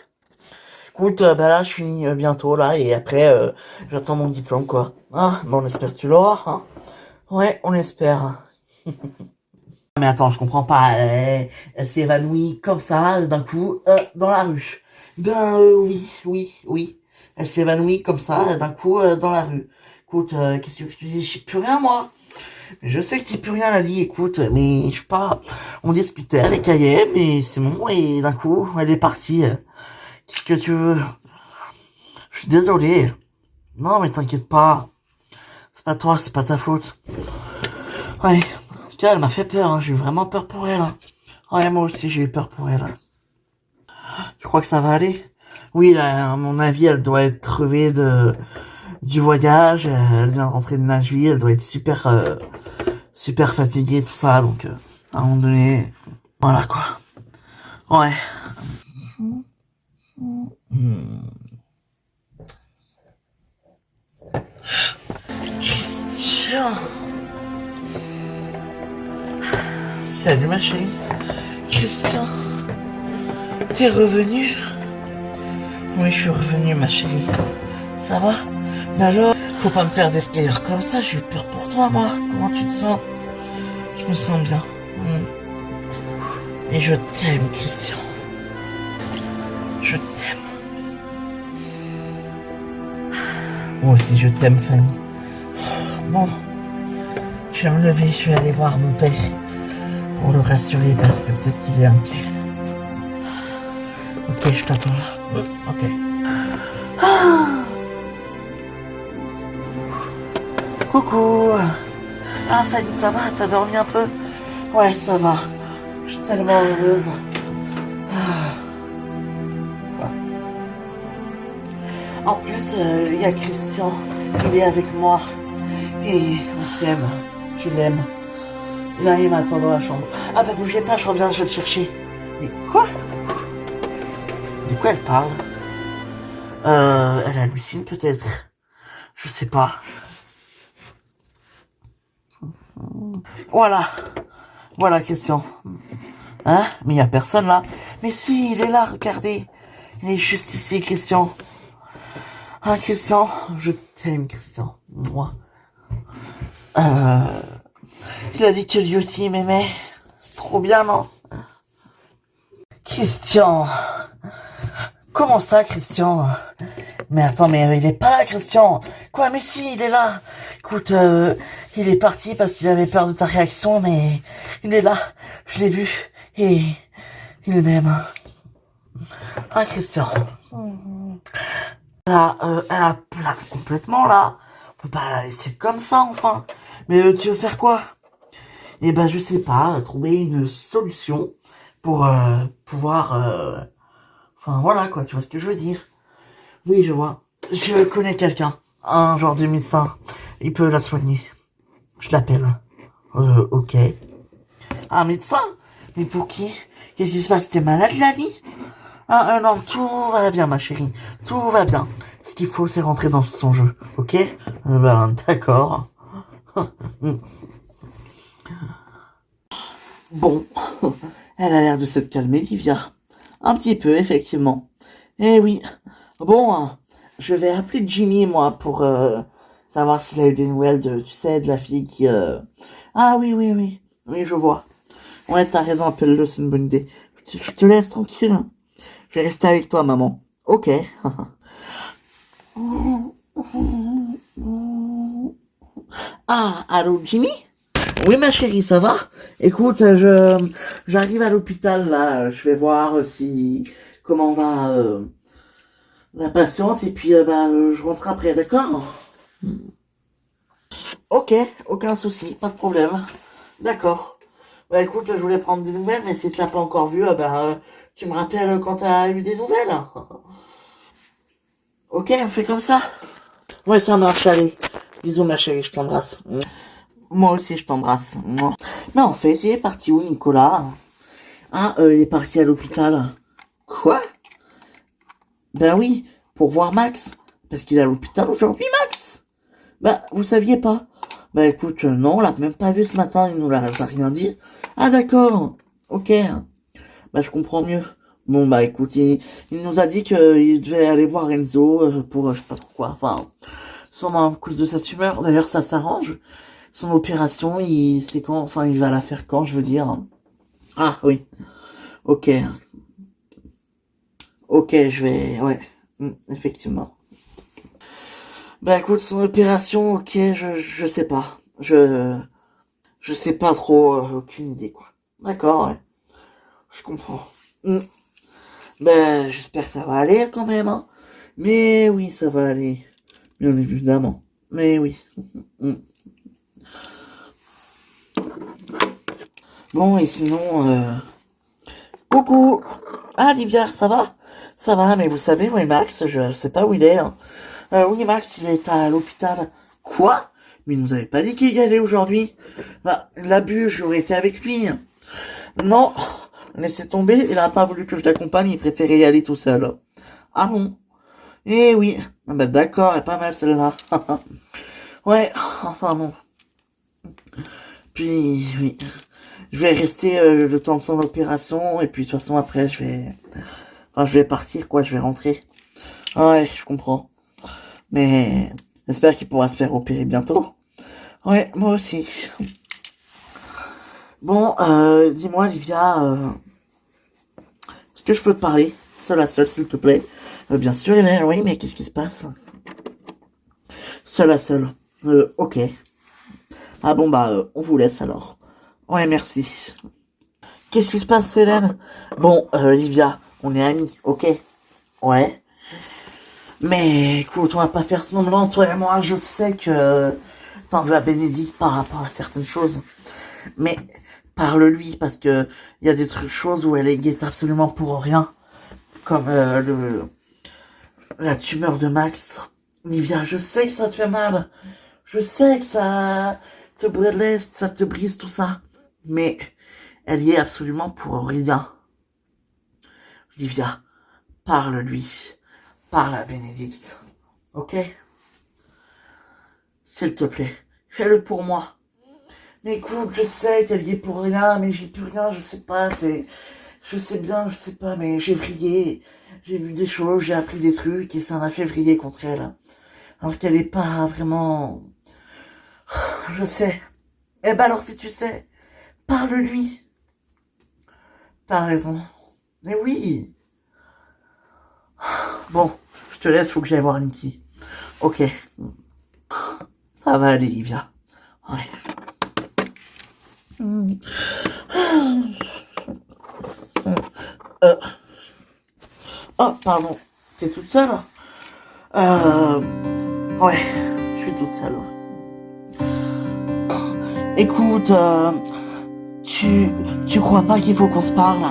Écoute, bah là, je finis bientôt, là, et après, j'attends mon diplôme, quoi. Ah, mais on espère que tu l'auras, hein. Ouais, on espère. Mais attends, je comprends pas. Elle s'est évanouie comme ça, d'un coup, dans la rue. Oui. Elle s'est évanouie comme ça, d'un coup, dans la rue. Écoute, qu'est-ce que je te dis? Je sais plus rien, moi. Je sais que t'es plus rien, Lali, écoute, mais je sais pas. On discutait avec Ayem, et c'est bon, et d'un coup, elle est partie. Qu'est-ce que tu veux? Je suis désolé. Non, mais t'inquiète pas. C'est pas toi, c'est pas ta faute. Ouais. En tout cas, elle m'a fait peur, hein. J'ai eu vraiment peur pour elle, hein. Ouais, moi aussi, j'ai eu peur pour elle. Tu crois que ça va aller? Oui, là, à mon avis, elle doit être crevée du voyage. Elle vient de rentrer de Nashville, elle doit être super fatiguée, tout ça. Donc, à un moment donné, voilà, quoi. Ouais. Christian. Salut, ma chérie. Christian. T'es revenu? Oui, je suis revenu, ma chérie. Ça va? Bah alors, faut pas me faire des frayeurs comme ça, j'ai eu peur pour toi, moi. Comment tu te sens? Je me sens bien. Et je t'aime, Christian. Je t'aime. Moi aussi, je t'aime, Fanny. Bon, je vais me lever, je vais aller voir mon père pour le rassurer parce que peut-être qu'il est inquiet. Ok, je t'attends là. Ok. Coucou. Ah, Fanny, ça va? T'as dormi un peu? Ouais, ça va. Je suis tellement heureuse. En plus, il y a Christian. Il est avec moi. Et on s'aime. Je l'aime. Là, il m'attend dans la chambre. Ah bah bougez pas, je reviens, je vais le chercher. Mais quoi? De quoi elle parle? Elle hallucine peut-être. Je sais pas. Voilà. Voilà, Christian. Hein? Mais il y a personne là. Mais si, il est là, regardez. Il est juste ici, Christian. Ah, Christian, je t'aime, Christian. Moi. Il a dit que lui aussi m'aimait. C'est trop bien, non? Christian. Comment ça, Christian? Mais attends, mais il est pas là, Christian. Quoi, mais si, il est là. Écoute, il est parti parce qu'il avait peur de ta réaction, mais il est là. Je l'ai vu. Et il m'aime. Ah, Christian. Là, là, complètement, là. On peut pas la laisser comme ça, enfin. Mais tu veux faire quoi? Eh ben, je sais pas, trouver une solution pour pouvoir... Enfin, voilà, quoi, tu vois ce que je veux dire. Oui, je vois. Je connais quelqu'un, un genre de médecin. Il peut la soigner. Je l'appelle. Ok. Un médecin? Mais pour qui? Qu'est-ce qui se passe? T'es malade, Lali? Ah, non, tout va bien, ma chérie. Tout va bien. Ce qu'il faut, c'est rentrer dans son jeu. Ok? Ben, d'accord. Bon. Elle a l'air de s'être calmée, Livia. Un petit peu, effectivement. Eh oui. Bon, je vais appeler Jimmy, moi, pour savoir s'il a eu des nouvelles de, tu sais, de la fille qui... Ah oui. Oui, je vois. Ouais, t'as raison, appelle-le, c'est une bonne idée. Je te laisse tranquille. Je vais rester avec toi, maman. Ok. Ah, allô, Jimmy? Oui, ma chérie, ça va? Écoute, j'arrive à l'hôpital, là. Je vais voir si... comment va la patiente, et puis, je rentre après, d'accord? Ok, aucun souci, pas de problème. D'accord. Bah écoute, je voulais prendre des nouvelles, mais si tu l'as pas encore vu, tu me rappelles quand t'as eu des nouvelles. Ok, on fait comme ça? Ouais, ça marche, allez. Bisous, ma chérie, je t'embrasse. Moi aussi, je t'embrasse. Mouah. Mais en fait, il est parti où, Nicolas? Ah, il est parti à l'hôpital. Quoi? Ben oui, pour voir Max. Parce qu'il est à l'hôpital aujourd'hui, Max. Bah, vous saviez pas? Bah écoute, non, on l'a même pas vu ce matin, il nous a rien dit. Ah d'accord, ok. Bah je comprends mieux. Bon bah écoute, il nous a dit qu'il devait aller voir Enzo pour je sais pas pourquoi, enfin, sûrement à cause de sa tumeur. D'ailleurs ça s'arrange. Son opération, c'est quand, enfin il va la faire quand, je veux dire. Ah oui, ok. Ok, je vais, ouais, effectivement. Bah écoute, son opération, ok, je sais pas. Je sais pas trop, aucune idée quoi. D'accord, ouais, je comprends. Ben, j'espère que ça va aller quand même, hein. Mais oui, ça va aller. Bien évidemment. Mais oui. Mm. Bon, et sinon, coucou. Ah, Livia, ça va? Ça va, mais vous savez, oui, Max, je sais pas où il est, hein. Oui, Max, il est à l'hôpital. Quoi? Mais il nous avait pas dit qu'il y allait aujourd'hui. Bah, l'abus, j'aurais été avec lui. Non, laissez tomber, il a pas voulu que je l'accompagne, il préférait y aller tout seul. Ah bon? Eh oui. Ah bah d'accord, elle est pas mal celle-là. Ouais, enfin bon. Puis, oui. Je vais rester le temps de son opération, et puis de toute façon après je vais partir quoi, je vais rentrer. Ouais, je comprends. Mais j'espère qu'il pourra se faire opérer bientôt. Ouais, moi aussi. Bon, dis-moi, Livia, est-ce que je peux te parler? Seul à seul, s'il te plaît. Bien sûr, Hélène, oui, mais qu'est-ce qui se passe? Seul à seul. Ok. Ah bon, bah, on vous laisse alors. Ouais, merci. Qu'est-ce qui se passe, Hélène? Bon, Livia, on est amis, ok? Ouais. Mais écoute, on va pas faire semblant, toi et moi, je sais que t'en veux à Bénédicte par rapport à certaines choses. Mais parle-lui, parce que il y a des choses où elle est absolument pour rien. Comme la tumeur de Max. Livia, je sais que ça te fait mal. Je sais que ça te brise, ça te brise tout ça. Mais elle y est absolument pour rien. Livia, parle-lui. Parle à Bénédicte. Ok? S'il te plaît. Fais-le pour moi. Mais écoute, je sais qu'elle y est pour rien, mais j'ai plus rien, je sais pas, je sais bien, je sais pas, mais j'ai vrillé. J'ai vu des choses, j'ai appris des trucs, et ça m'a fait vriller contre elle. Alors qu'elle est pas vraiment... Je sais. Eh ben alors si tu sais, parle-lui. T'as raison. Mais oui. Bon, je te laisse, faut que j'aille voir Nikki. Ok. Ça va aller, Livia. Ouais. Euh... Oh, pardon. T'es toute seule? Ouais, je suis toute seule. Écoute, tu crois pas qu'il faut qu'on se parle?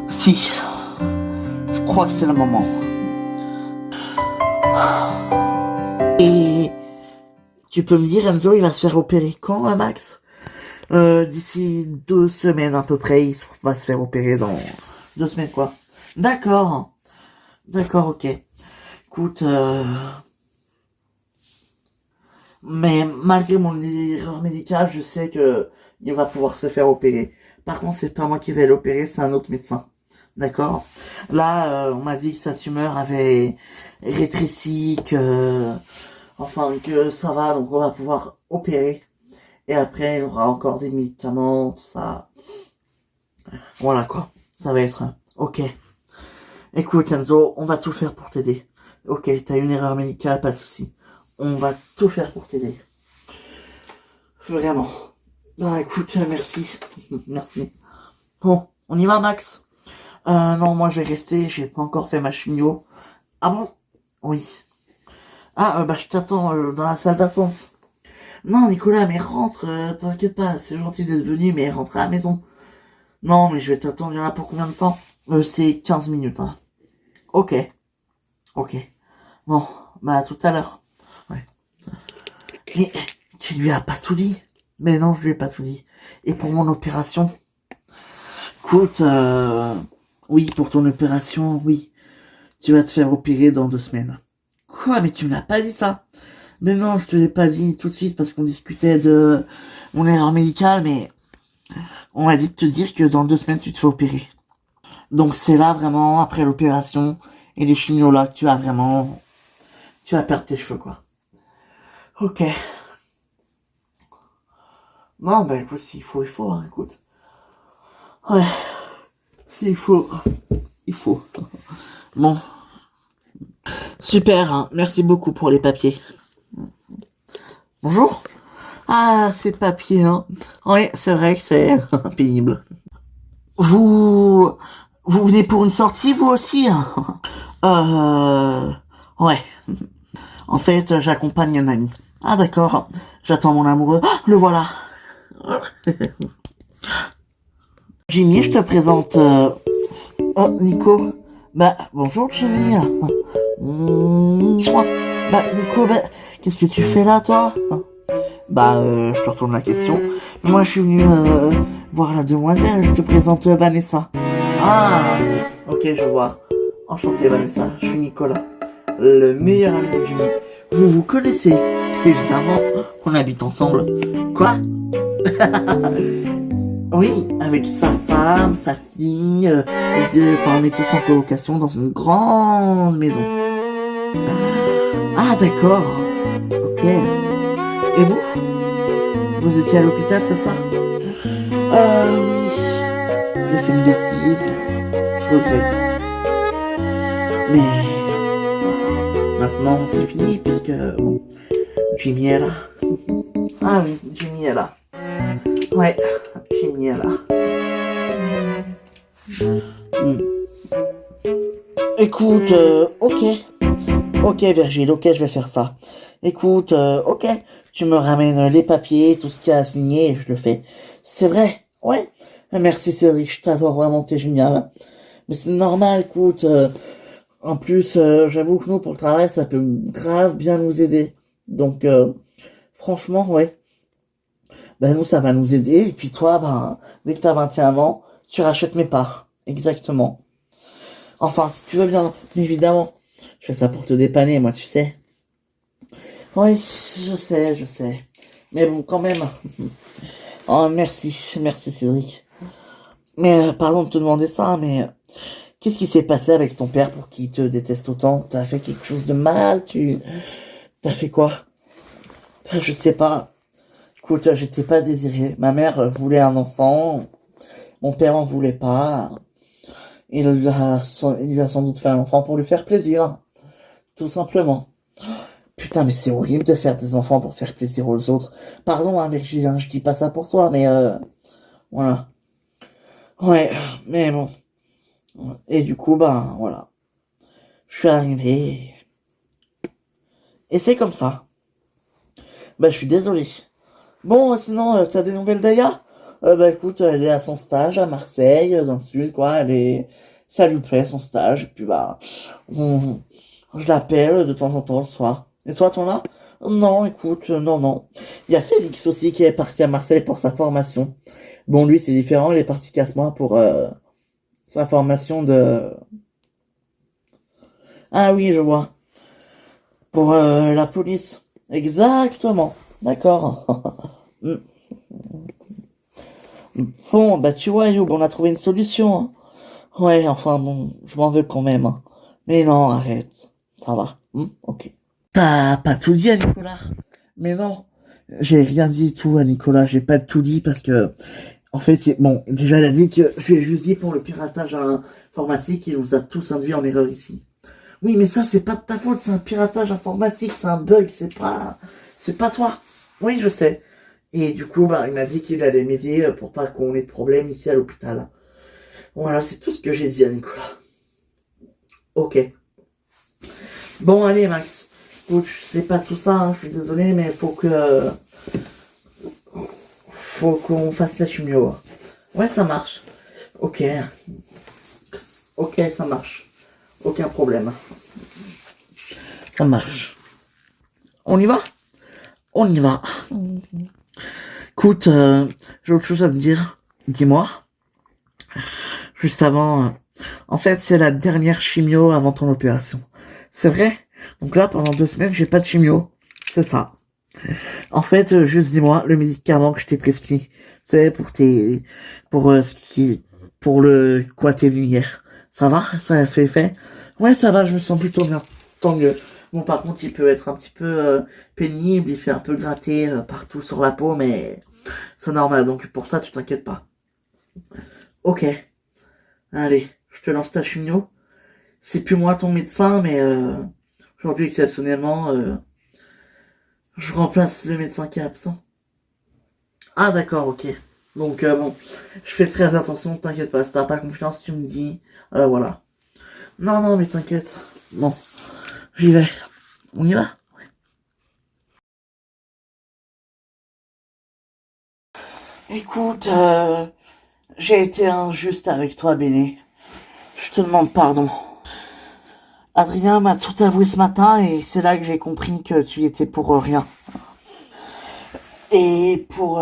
Si, je crois que c'est le moment. Et tu peux me dire, Enzo, il va se faire opérer quand, hein, Max? D'ici 2 semaines à peu près, il va se faire opérer dans 2 semaines, quoi. D'accord. D'accord, ok. Écoute, mais malgré mon erreur médicale, je sais que il va pouvoir se faire opérer. Par contre, c'est pas moi qui vais l'opérer, c'est un autre médecin. D'accord? Là, on m'a dit que sa tumeur avait rétréci, enfin, que ça va, donc on va pouvoir opérer. Et après, il y aura encore des médicaments, tout ça. Voilà, quoi. Ça va être, ok. Écoute, Enzo, on va tout faire pour t'aider. Ok, t'as une erreur médicale, pas de souci. On va tout faire pour t'aider. Vraiment. Ah, écoute, merci. Merci. Bon, on y va, Max? Non, moi, je vais rester. J'ai pas encore fait ma chimio. Ah bon? Oui. Ah, bah, je t'attends dans la salle d'attente. Non, Nicolas, mais rentre. T'inquiète pas, c'est gentil d'être venu, mais rentre à la maison. Non, mais je vais t'attendre. Il y en a pour combien de temps? C'est 15 minutes, hein. Ok. Ok. Bon, bah, à tout à l'heure. Ouais. Mais tu lui as pas tout dit? Mais non, je lui ai pas tout dit. Et pour mon opération, écoute, oui, pour ton opération, oui. Tu vas te faire opérer dans 2 semaines. Quoi? Mais tu me l'as pas dit ça? Mais non, je te l'ai pas dit tout de suite parce qu'on discutait de mon erreur médicale, mais on m'a dit de te dire que dans 2 semaines, tu te fais opérer. Donc c'est là vraiment, après l'opération et les chimios là, que tu vas vraiment... Tu vas perdre tes cheveux, quoi. Ok. Non, bah écoute, s'il faut, il faut, hein, écoute. Ouais. S'il faut, il faut. Bon. Super, hein. Merci beaucoup pour les papiers. Bonjour. Ah, ces papiers, hein. Ouais, c'est vrai que c'est pénible. Vous... Vous venez pour une sortie, vous aussi, hein? Ouais. En fait, j'accompagne un ami. Ah, d'accord. J'attends mon amoureux. Ah, le voilà. Jimmy, je te présente... Oh, Nico. Bah, bonjour, Jimmy. Bah, Nico, bah, qu'est-ce que tu fais là, toi? Bah, je te retourne la question. Moi, je suis venu voir la demoiselle. Je te présente Vanessa. Ah, ok, je vois. Enchanté, Vanessa. Je suis Nicolas, le meilleur ami de Jimmy. Vous vous connaissez? Évidemment, on habite ensemble. Quoi? Oui, avec sa femme, sa fille, enfin, on est tous en colocation dans une grande maison. Ah, d'accord. Ok. Et vous? Vous étiez à l'hôpital, c'est ça? Oui. J'ai fait une bêtise. Je regrette. Mais maintenant, c'est fini, puisque bon, Jimmy est là. Ah oui, Jimmy est là. Ouais, Jimmy est là. Écoute, ok. Ok, Virgile, ok, je vais faire ça. Écoute, ok, tu me ramènes les papiers, tout ce qu'il y a à signer, et je le fais. C'est vrai, ouais. Merci Cédric, je t'adore vraiment, t'es génial. Mais c'est normal, écoute. En plus, j'avoue que nous, pour le travail, ça peut grave bien nous aider. Donc, franchement, ouais. Ben nous, ça va nous aider. Et puis toi, ben, dès que t'as 21 ans, tu rachètes mes parts. Exactement. Enfin, si tu veux bien, mais évidemment. Je fais ça pour te dépanner, moi, tu sais. Oui, je sais, je sais. Mais bon, quand même. Oh, merci, merci Cédric. Mais, pardon de te demander ça, mais qu'est-ce qui s'est passé avec ton père pour qu'il te déteste autant? T'as fait quelque chose de mal? T'as fait quoi? Je sais pas. Écoute, j'étais pas désiré. Ma mère voulait un enfant. Mon père en voulait pas. Il lui a sans doute fait un enfant pour lui faire plaisir. Tout simplement. Putain, mais c'est horrible de faire des enfants pour faire plaisir aux autres. Pardon, hein, Virgile, hein, je dis pas ça pour toi, mais voilà. Ouais, mais bon. Et du coup, ben, voilà. Je suis arrivé. Et c'est comme ça. Bah, je suis désolé. Bon, sinon, t'as des nouvelles d'Aya? Bah, écoute, elle est à son stage à Marseille, dans le sud, quoi. Ça lui plaît, son stage. Et puis, bah, je l'appelle de temps en temps le soir. Et toi, t'en as? Non, écoute, non, non. Il y a Félix aussi qui est parti à Marseille pour sa formation. Bon, lui, c'est différent. Il est parti 4 mois pour sa formation de... Ah oui, je vois. Pour la police. Exactement. D'accord. Mm. Bon, bah tu vois, Youb, on a trouvé une solution. Hein. Ouais, enfin bon, je m'en veux quand même. Hein. Mais non, arrête. Ça va. Ok. T'as pas tout dit à Nicolas? Mais non. J'ai rien dit tout à Nicolas. J'ai pas tout dit parce que... En fait, bon, déjà, elle a dit que je lui ai juste dit pour le piratage informatique, il nous a tous induits en erreur ici. Oui, mais ça, c'est pas de ta faute, c'est un piratage informatique, c'est un bug, c'est pas toi. Oui, je sais. Et du coup, bah, il m'a dit qu'il allait m'aider pour pas qu'on ait de problème ici à l'hôpital. Voilà, c'est tout ce que j'ai dit à Nicolas. Ok. Bon, allez, Max. Écoute, je sais pas tout ça, hein, je suis désolé, mais faut qu'on fasse la chimio. Hein. Ouais, ça marche. Ok. Ok, ça marche. Aucun problème. Ça marche. On y va? On y va. Écoute, j'ai autre chose à te dire. Dis-moi. Juste avant, en fait, c'est la dernière chimio avant ton opération. C'est vrai? Donc là, pendant 2 semaines, j'ai pas de chimio. C'est ça. En fait, juste dis-moi, le médicament que je t'ai prescrit, c'est ce qui, pour le, quoi, tes lumières. Ça va? Ça a fait effet? Ouais, ça va, je me sens plutôt bien. Tant mieux. Bon, par contre, il peut être un petit peu, pénible, il fait un peu gratter, partout sur la peau, mais c'est normal, donc pour ça, tu t'inquiètes pas. Ok. Allez, je te lance ta chimio. C'est plus moi ton médecin, mais aujourd'hui, exceptionnellement, je remplace le médecin qui est absent. Ah d'accord, ok. Donc bon, je fais très attention, t'inquiète pas, si t'as pas confiance, tu me dis. Voilà. Non, non, mais t'inquiète. Bon, j'y vais. On y va? Écoute, j'ai été injuste avec toi, Béné. Je te demande pardon. Adrien m'a tout avoué ce matin et c'est là que j'ai compris que tu y étais pour rien. Et pour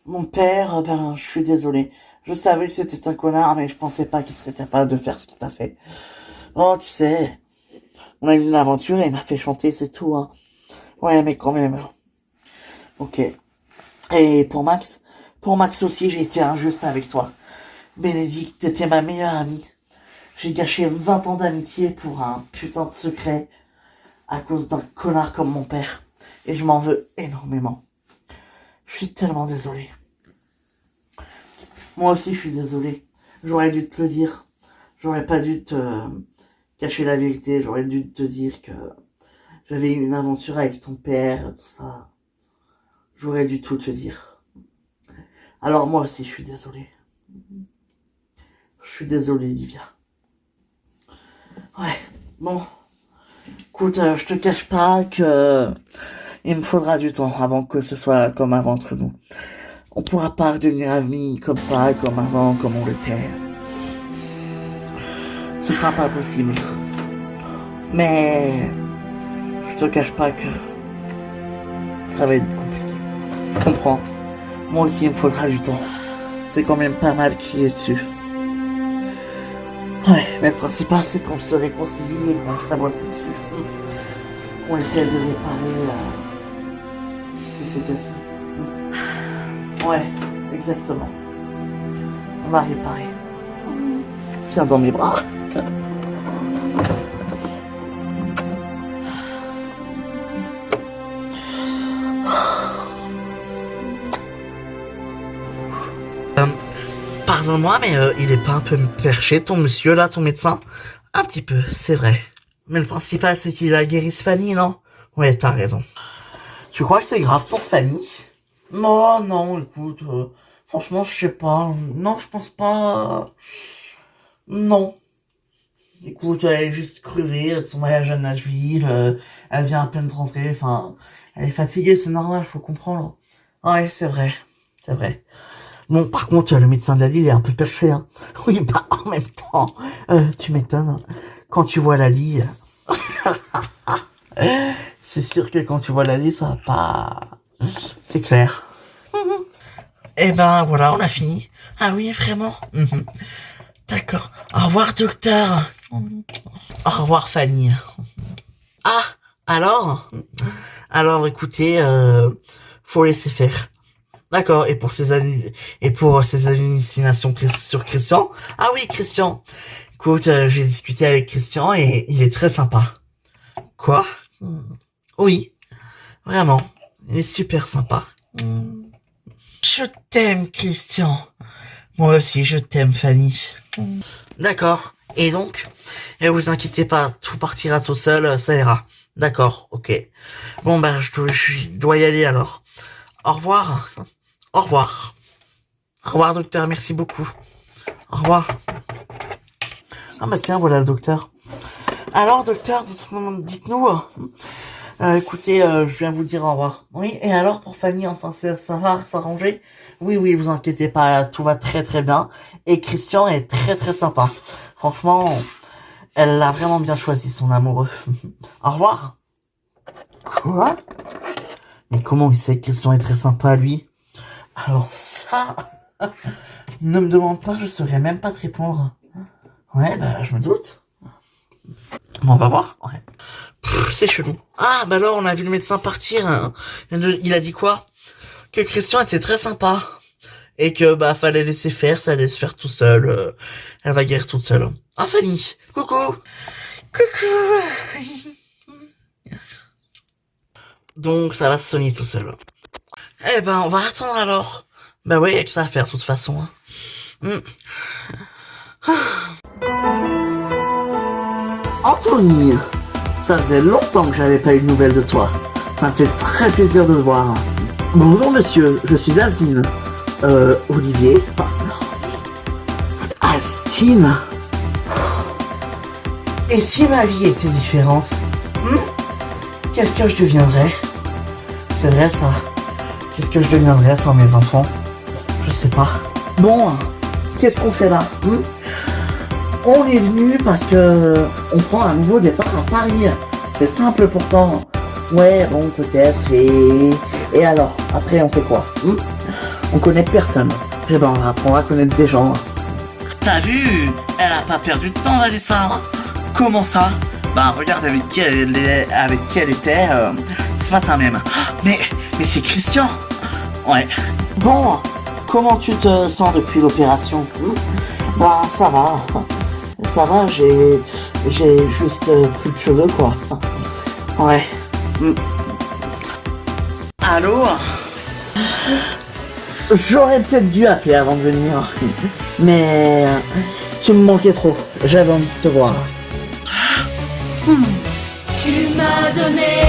mon père, ben, je suis désolé. Je savais que c'était un connard, mais je pensais pas qu'il serait capable de faire ce qu'il t'a fait. Oh, tu sais, on a eu une aventure et il m'a fait chanter, c'est tout, hein. Ouais, mais quand même. Ok. Et pour Max aussi, j'ai été injuste avec toi. Bénédicte, t'étais ma meilleure amie. J'ai gâché 20 ans d'amitié pour un putain de secret à cause d'un connard comme mon père. Et je m'en veux énormément. Je suis tellement désolé. Moi aussi, je suis désolé. J'aurais dû te le dire. J'aurais pas dû te cacher la vérité. J'aurais dû te dire que j'avais eu une aventure avec ton père, tout ça. J'aurais dû tout te dire. Alors moi aussi, je suis désolé. Je suis désolé, Livia. Ouais, bon. Écoute, je te cache pas que il me faudra du temps avant que ce soit comme avant entre nous. On pourra pas redevenir amis comme ça, comme avant, comme on l'était. Ce sera pas possible. Mais je te cache pas que ça va être compliqué. Je comprends. Moi aussi, il me faudra du temps. C'est quand même pas mal crier dessus. Ouais, mais le principal, c'est qu'on se réconcilie et qu'on s'abonne dessus. On essaie de réparer ce qui s'est cassé. Ouais, exactement. On va réparer. Viens dans mes bras. Pardonne-moi, mais il est pas un peu perché, ton monsieur, là, ton médecin? Un petit peu, c'est vrai. Mais le principal, c'est qu'il a guéri Fanny, non? Ouais, t'as raison. Tu crois que c'est grave pour Fanny? Non, non, écoute, franchement, je sais pas. Non, je pense pas. Non. Écoute, elle est juste crevée de son voyage à Nashville, elle vient à peine de rentrer, enfin, elle est fatiguée, c'est normal, faut comprendre. Ouais, c'est vrai, c'est vrai. Bon, par contre, le médecin de la Lille est un peu perché, hein. Oui, bah, en même temps, tu m'étonnes. Quand tu vois la Lille, c'est sûr que quand tu vois la Lille, ça va pas... C'est clair. Eh ben, voilà, on a fini. Ah oui, vraiment? D'accord. Au revoir, docteur. Au revoir, Fanny. Ah, alors? Alors, écoutez, faut laisser faire. D'accord. Et pour ces hallucinations sur Christian? Ah oui, Christian. Écoute, j'ai discuté avec Christian et il est très sympa. Quoi? Oui, vraiment. Il est super sympa. Je t'aime, Christian. Moi aussi, je t'aime, Fanny. D'accord. Et donc? Et vous inquiétez pas, tout partira tout seul, ça ira. D'accord, ok. Bon, bah, je dois y aller alors. Au revoir. Au revoir. Au revoir, docteur, merci beaucoup. Au revoir. Ah bah tiens, voilà le docteur. Alors, docteur, dites-nous. Écoutez, je viens vous dire au revoir. Oui, et alors pour Fanny, enfin, ça va s'arranger? Oui, oui, vous inquiétez pas, tout va très très bien. Et Christian est très très sympa. Franchement, elle a vraiment bien choisi son amoureux. Au revoir. Quoi? Mais comment il sait que Christian est très sympa, lui? Alors ça, ne me demande pas, je saurais même pas te répondre. Ouais, bah je me doute. Bon, on va voir. Ouais. C'est chelou. Ah, bah alors on a vu le médecin partir. Hein. Il a dit quoi? Que Christian était très sympa. Et que bah fallait laisser faire, ça allait se faire tout seul. Elle va guérir toute seule. Ah Fanny, coucou. Coucou. Donc ça va se soigner tout seul. Eh ben on va attendre alors. Bah oui, y'a que ça à faire de toute façon. Hein. Anthony, ça faisait longtemps que j'avais pas eu de nouvelles de toi. Ça me fait très plaisir de te voir. Bonjour monsieur, je suis Azine. Olivier. Astine. Et si ma vie était différente, qu'est-ce que je deviendrais? C'est vrai ça. Qu'est-ce que je deviendrais sans mes enfants? Je sais pas. Bon, qu'est-ce qu'on fait là? On est venu parce que on prend un nouveau départ à Paris. C'est simple pourtant. Ouais, bon, peut-être. Et alors, après, on fait quoi? On connaît personne. Eh ben, on va apprendre à connaître des gens. T'as vu? Elle a pas perdu de temps, Vanessa. Comment ça? Bah, regarde avec qui elle était ce matin même. Mais c'est Christian. Ouais. Bon, comment tu te sens depuis l'opération? Bah, ça va. Ça va, j'ai juste plus de cheveux, quoi. Ouais. Allô? J'aurais peut-être dû appeler avant de venir. Mais tu me manquais trop. J'avais envie de te voir. Tu m'as donné